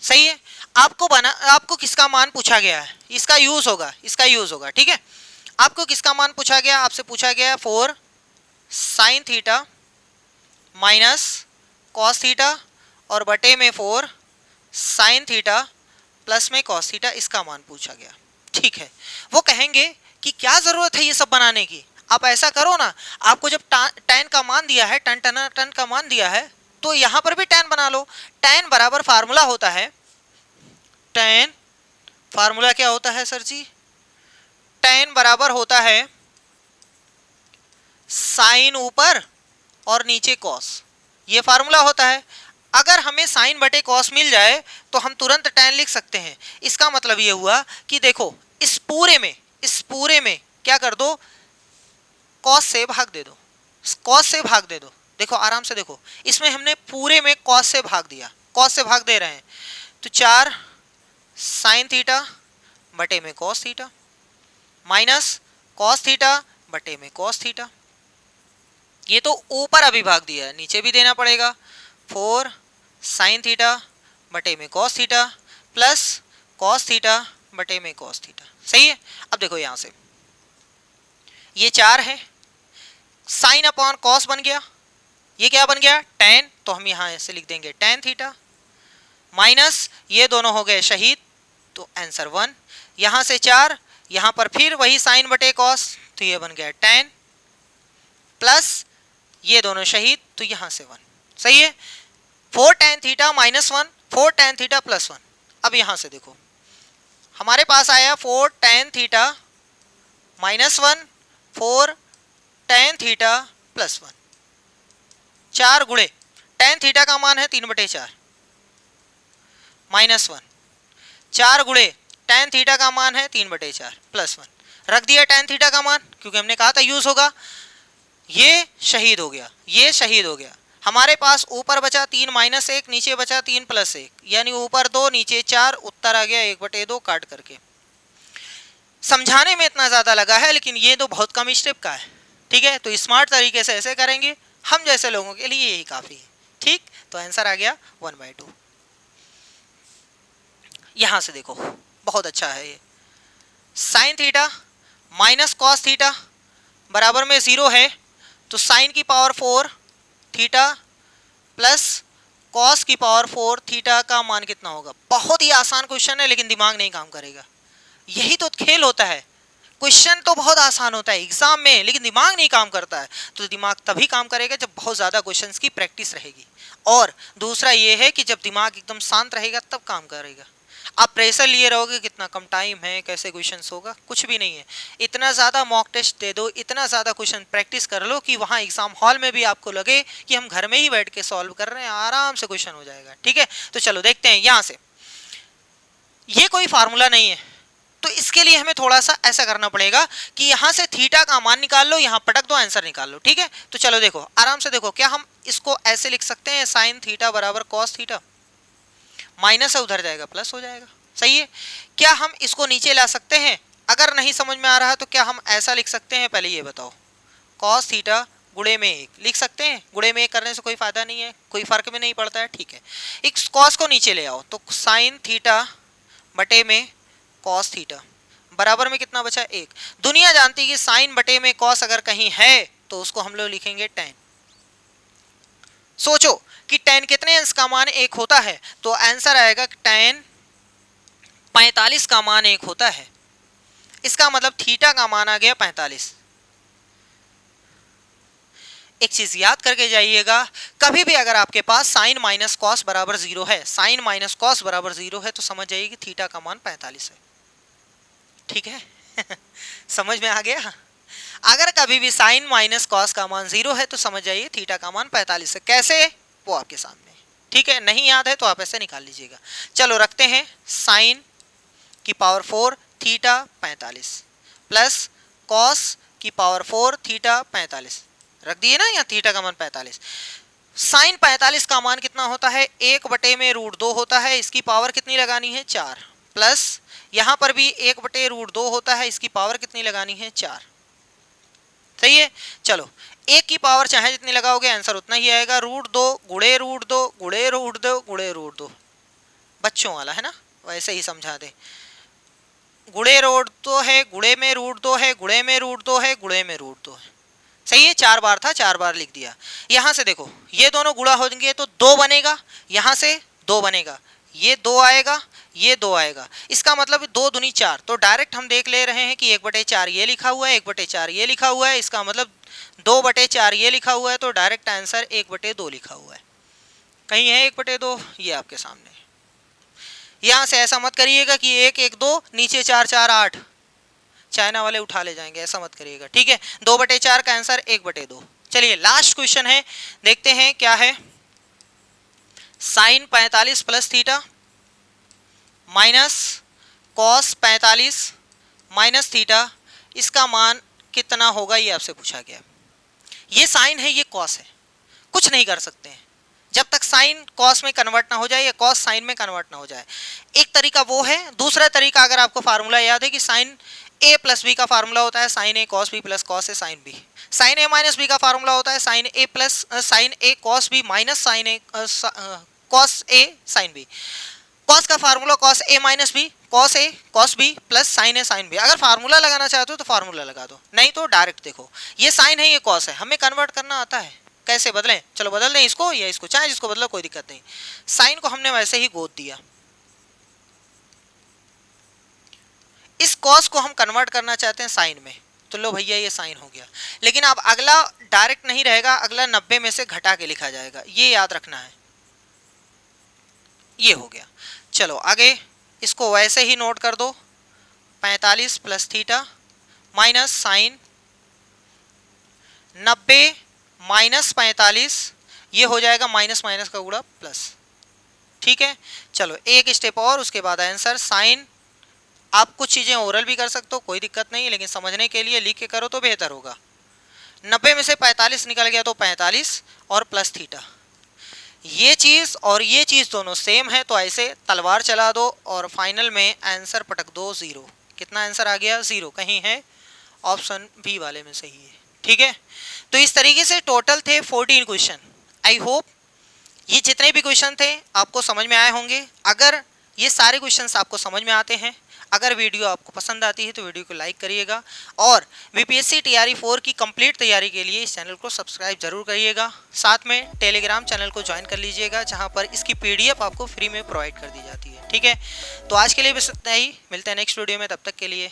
[SPEAKER 1] सही है। आपको किसका मान पूछा गया है, इसका यूज होगा, ठीक है। आपको किसका मान पूछा गया, आपसे पूछा गया 4 sine theta minus cos theta और बटे में 4 साइन थीटा प्लस में कॉस थीटा, इसका मान पूछा गया, ठीक है। वो कहेंगे कि क्या जरूरत है ये सब बनाने की, आप ऐसा करो ना, आपको जब tan का मान दिया है, टन का मान दिया है, तो यहां पर भी tan बना लो। tan बराबर फार्मूला होता है, tan फार्मूला क्या होता है सर जी, tan बराबर होता है साइन ऊपर और नीचे कॉस, ये फार्मूला होता है। अगर हमें साइन बटे कॉस मिल जाए तो हम तुरंत tan लिख सकते हैं। इसका मतलब ये हुआ कि देखो इस पूरे में क्या कर दो, कॉस से भाग दे दो, कॉस से भाग दे दो, देखो आराम से देखो, इसमें हमने पूरे में कॉस से भाग दिया, कॉस से भाग दे रहे हैं, तो 4 साइन थीटा बटे में cos theta minus cos theta बटे में कॉस थीटा, ये तो ऊपर अभी भाग दिया है, नीचे भी देना पड़ेगा, 4 साइन थीटा बटे में cos theta plus cos theta बटे में कॉस थीटा, सही है। अब देखो यहां से ये 4 है, साइन अपॉन कॉस बन गया, ये क्या बन गया tan, तो हम यहां ऐसे लिख देंगे tan थीटा माइनस ये दोनों हो गए शहीद, तो आंसर 1। यहां से 4, यहां पर फिर वही साइन बटे कॉस, तो ये बन गया tan प्लस ये दोनों शहीद, तो यहां से 1, सही है। 4 tan theta minus 1, 4 tan theta plus 1। अब यहां से देखो हमारे पास आया 4 tan theta minus 1, 4 tan theta plus 1, 4 गुणे tan थीटा का मान है 3/4 माइनस 1, 4 गुणे tan थीटा का मान है 3/4 +1, रख दिया tan थीटा का मान, क्योंकि हमने कहा था यूज होगा। ये शहीद हो गया, ये शहीद हो गया। हमारे पास ऊपर बचा 3 - 1, नीचे बचा 3 + 1, यानी ऊपर 2 नीचे 4, उत्तर आ गया 1/2 काट करके। समझाने में इतना ज़्यादा लगा है, लेकिन ये तो बहुत कम स्टेप का है। ठीक है, तो स्मार्ट तरीके से ऐसे करेंगे, हम जैसे लोगों के लिए यही काफ़ी है। ठीक, तो आंसर आ गया 1/2। यहां से देखो, बहुत अच्छा है ये। Sine theta minus cos theta बराबर में 0 है, तो साइन की पावर 4 थीटा प्लस कॉस की पावर 4 थीटा का मान कितना होगा। बहुत ही आसान क्वेश्चन है, लेकिन दिमाग नहीं काम करेगा। यही तो खेल होता है। क्वेश्चन तो बहुत आसान होता है एग्जाम में, लेकिन दिमाग नहीं काम करता है। तो दिमाग तभी काम करेगा जब बहुत ज़्यादा क्वेश्चंस की प्रैक्टिस रहेगी। और दूसरा ये है कि जब दिमाग एकदम शांत रहेगा तब काम करेगा। आप प्रेशर लिए रहोगे, कितना कम टाइम है, कैसे क्वेश्चंस होगा, कुछ भी नहीं है। इतना ज़्यादा मॉक टेस्ट दे दो, इतना ज़्यादा क्वेश्चन प्रैक्टिस कर लो कि वहाँ एग्जाम हॉल में भी आपको लगे कि हम घर में ही बैठ के सॉल्व कर रहे हैं, आराम से क्वेश्चन हो जाएगा। ठीक है, तो चलो देखते हैं। यहाँ से ये कोई फार्मूला नहीं है, तो इसके लिए हमें थोड़ा सा ऐसा करना पड़ेगा कि यहां से थीटा का मान निकाल लो, यहां पटक दो, आंसर निकाल लो। ठीक है, तो चलो देखो आराम से देखो, क्या हम इसको ऐसे लिख सकते हैं, साइन थीटा बराबर कॉस थीटा, माइनस है उधर जाएगा प्लस हो जाएगा। सही है, क्या हम इसको नीचे ला सकते हैं? अगर नहीं समझ में आ रहा तो क्या हम ऐसा लिख सकते हैं, पहले ये बताओ। कॉस थीटा गुणे में 1 लिख सकते हैं। गुणे में 1 करने से कोई फायदा नहीं है, कोई फर्क में नहीं पड़ता है। ठीक है, इस कॉस को नीचे ले आओ, तो साइन थीटा बटे में कॉस थीटा बराबर में कितना बचा, 1। दुनिया जानती है कि साइन बटे में कॉस अगर कहीं है तो उसको हम लोग लिखेंगे tan। सोचो कि tan कितने अंश का मान 1 होता है, तो आंसर आएगा tan 45 का मान 1 होता है। इसका मतलब थीटा का मान आ गया 45। एक चीज याद करके जाइएगा, कभी भी अगर आपके पास साइन माइनस कॉस बराबर 0 है, साइन माइनस कॉस बराबर 0 है, तो समझ जाइए कि थीटा का मान 45 है। ठीक है समझ में आ गया। अगर कभी भी साइन माइनस कॉस का मान 0 है तो समझ जाइए थीटा का मान 45 है। कैसे, वो आपके सामने। ठीक है, नहीं याद है तो आप ऐसे निकाल लीजिएगा। चलो रखते हैं, साइन की पावर 4 थीटा 45 प्लस कॉस की पावर 4 थीटा 45, रख दिए ना, यहाँ थीटा का मान 45। साइन 45 का मान कितना होता है, 1/√2 होता है, इसकी पावर कितनी लगानी है, 4, प्लस यहां पर भी 1/√2 होता है, इसकी पावर कितनी लगानी है, 4। सही है, चलो 1 की पावर चाहे जितनी लगाओगे आंसर उतना ही आएगा। √2 गुणे √2 गुणे √2 गुणे √2, बच्चों वाला है ना, वैसे ही समझा दे। गुणे √2 है, गुणे में √2 है, गुणे में √2 है, गुणे में √2 है। सही है, 4 बार था, 4 बार लिख दिया। यहां से देखो ये दोनों गुणा हो जाएंगे तो 2 बनेगा, यहां से 2 बनेगा, ये 2 आएगा, ये 2 आएगा, इसका मतलब 2 दूनी 4। तो डायरेक्ट हम देख ले रहे हैं कि 1/4 ये लिखा हुआ है, 1/4 ये लिखा हुआ है, इसका मतलब 2/4 ये लिखा हुआ है, तो डायरेक्ट आंसर 1/2 लिखा हुआ है। कहीं है 1/2, ये आपके सामने। यहां से ऐसा मत करिएगा कि 1 1 2 नीचे 4 4 8, चाइना वाले उठा ले जाएंगे, ऐसा मत करिएगा। ठीक है, 2/4 का आंसर 1/2। चलिए लास्ट क्वेश्चन है, देखते हैं क्या है। Sine 45 plus theta minus cos 45 minus theta, इसका मान कितना होगा, ये आपसे पूछा गया। ये साइन है, ये कॉस है, कुछ नहीं कर सकते हैं जब तक साइन कॉस में कन्वर्ट ना हो जाए या कॉस साइन में कन्वर्ट ना हो जाए। एक तरीका वो है, दूसरा तरीका अगर आपको फार्मूला याद है कि साइन a प्लस बी का फार्मूला होता है sine A cos B plus cos A sine B. Sine A minus B का फार्मूला होता है sine A plus sine A cos B minus sine A cos A sine B. Cos का formula cos A minus B cos B plus sine A sine B. अगर formula लगाना चाहते हो तो formula लगा दो, नहीं तो डायरेक्ट देखो, ये साइन है ये कॉस है, हमें कन्वर्ट करना आता है। कैसे बदलें, चलो बदल दें इसको या इसको, चाहे जिसको बदलो कोई दिक्कत नहीं। साइन को हमने वैसे ही गोद दिया, इस कॉस को हम कन्वर्ट करना चाहते हैं साइन में, तो लो भैया ये साइन हो गया। लेकिन अब अगला डायरेक्ट नहीं रहेगा, अगला 90 में से घटा के लिखा जाएगा, ये याद रखना है। ये हो गया, चलो आगे इसको वैसे ही नोट कर दो, 45 plus theta minus sine 90 minus 45, ये हो जाएगा माइनस माइनस का गुणा प्लस। ठीक है, चलो एक स्टेप और, उसके बाद आंसर साइन आप कुछ चीज़ें ओरल भी कर सकते हो, कोई दिक्कत नहीं, लेकिन समझने के लिए लिख के करो तो बेहतर होगा। 90 में से 45 निकल गया तो 45 और प्लस थीटा, ये चीज़ और ये चीज़ दोनों सेम है, तो ऐसे तलवार चला दो और फाइनल में आंसर पटक दो 0। कितना आंसर आ गया? 0। कहीं है? ऑप्शन बी वाले में सही है। ठीक है, तो इस तरीके से टोटल थे 14 क्वेश्चन। आई होप ये जितने भी क्वेश्चन थे आपको समझ में आए होंगे। अगर ये सारे क्वेश्चंस आपको समझ में आते हैं, अगर वीडियो आपको पसंद आती है तो वीडियो को लाइक करिएगा और बीपीएससी टीआरई 4 की कंप्लीट तैयारी के लिए इस चैनल को सब्सक्राइब जरूर करिएगा। साथ में टेलीग्राम चैनल को ज्वाइन कर लीजिएगा, जहां पर इसकी पीडीएफ आपको फ्री में प्रोवाइड कर दी जाती है। ठीक है, तो आज के लिए बस इतना ही, मिलते हैं नेक्स्ट वीडियो में, तब तक के लिए